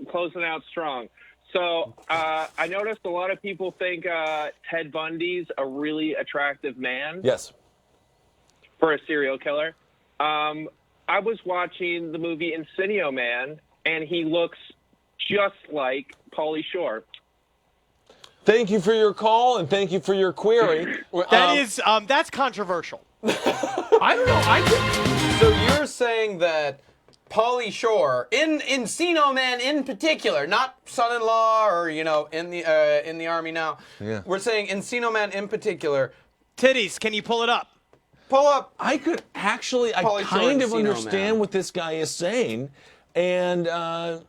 closing out strong. So I noticed a lot of people think Ted Bundy's a really attractive man. Yes. For a serial killer. I was watching the movie Encino Man, and he looks just like Pauly Shore. Thank you for your call, and thank you for your query. That's controversial. I don't know. So you're saying that Pauly Shore, in Encino Man in particular, not son-in-law or in the army now. Yeah. We're saying Encino Man in particular. Titties, can you pull it up? Pull up. I could actually, I Pauly Shore kind of Encino understand Man. what this guy is saying, and I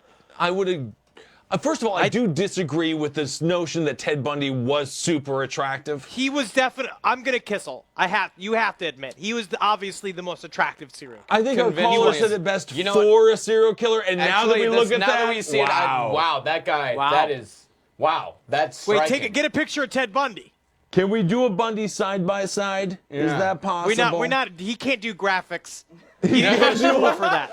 would First of all, I do disagree with this notion that Ted Bundy was super attractive. He was definitely. I'm gonna Kissel. You have to admit, he was obviously the most attractive serial killer. I think our caller said it best for a serial killer, and now that we look at that, now that we see it, wow, that guy, that is, wow, that's striking. Wait, get a picture of Ted Bundy. Can we do a Bundy side by side? Is that possible? We're not. He can't do graphics. He didn't have school for that.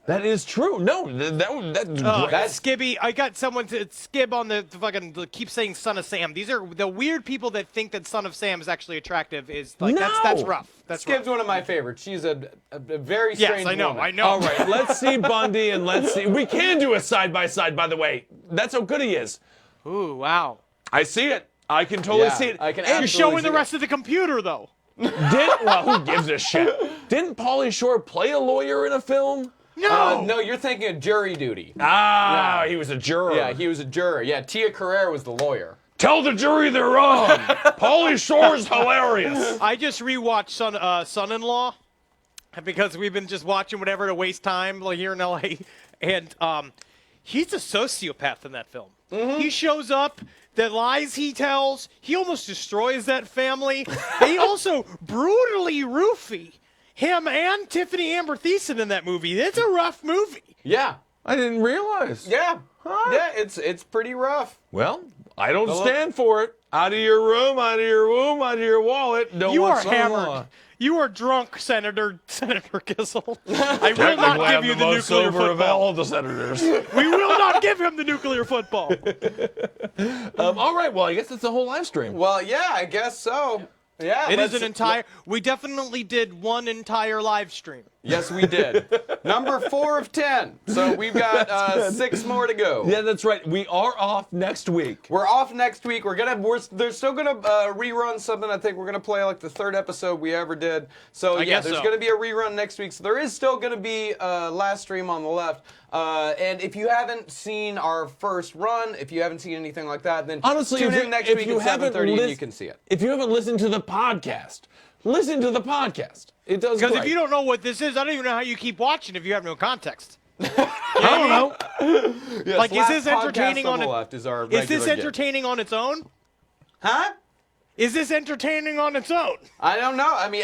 That is true. No, that's great. That Skibby, I got someone to skib on the fucking keep saying Son of Sam. These are the weird people that think that Son of Sam is actually attractive. Is like that's rough. That's Skib's one of my favorites. She's a very strange I know. woman. I know. All right, let's see Bundy and let's see. We can do a side by side, by the way. That's how good he is. Ooh, wow. I see it. I can totally see it. I can You're showing the rest of the computer though. Well, who gives a shit? Didn't Pauly Shore play a lawyer in a film? No. No, you're thinking of Jury Duty. Ah, he was a juror. Yeah, he was a juror. Yeah, Tia Carrere was the lawyer. Tell the jury they're wrong. Pauly Shore's hilarious. I just rewatched Son-in-Law because we've been just watching whatever to waste time like here in LA, and he's a sociopath in that film. He shows up. The lies he tells, he almost destroys that family. He also brutally roofie him and Tiffany Amber Thiessen in that movie. It's a rough movie. Yeah. I didn't realize. Yeah. Yeah, it's pretty rough. Well, I don't stand for it. Out of your room, out of your womb, out of your wallet. Don't You want are son-in-law. hammered. You are drunk, Senator Kissel. I will not give you the nuclear football. Of all the senators. We will not give him the nuclear football. All right, well, I guess it's a whole live stream. Well, yeah, I guess so. Yeah, It is an entire. We definitely did one entire live stream. Yes, we did. Number 4 of 10. So we've got 6 more to go. Yeah, that's right. We are off next week. We're off next week. They're still gonna rerun something. I think we're gonna play like the 3rd episode we ever did. So yeah, there's gonna be a rerun next week. So there is still gonna be a last stream on the left. And if you haven't seen our first run, if you haven't seen anything like that, then honestly, tune in next week at 7:30 and you can see it. If you haven't listened to the podcast, listen to the podcast. It does Because great. if you don't know what this is, I don't even know how you keep watching if you have no context. I don't know. Yes, like, is last this entertaining podcast on the it? left is our Is this regular entertaining on its own? Huh? Is this entertaining on its own? I don't know. I mean,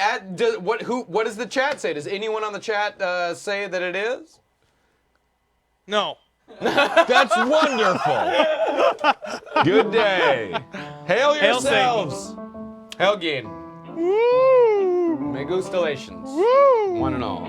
what does the chat say? Does anyone on the chat say that it is? No. That's wonderful. Good day. Hail yourselves. Hail gain. Woo! Me gustalations. Woo! One and all.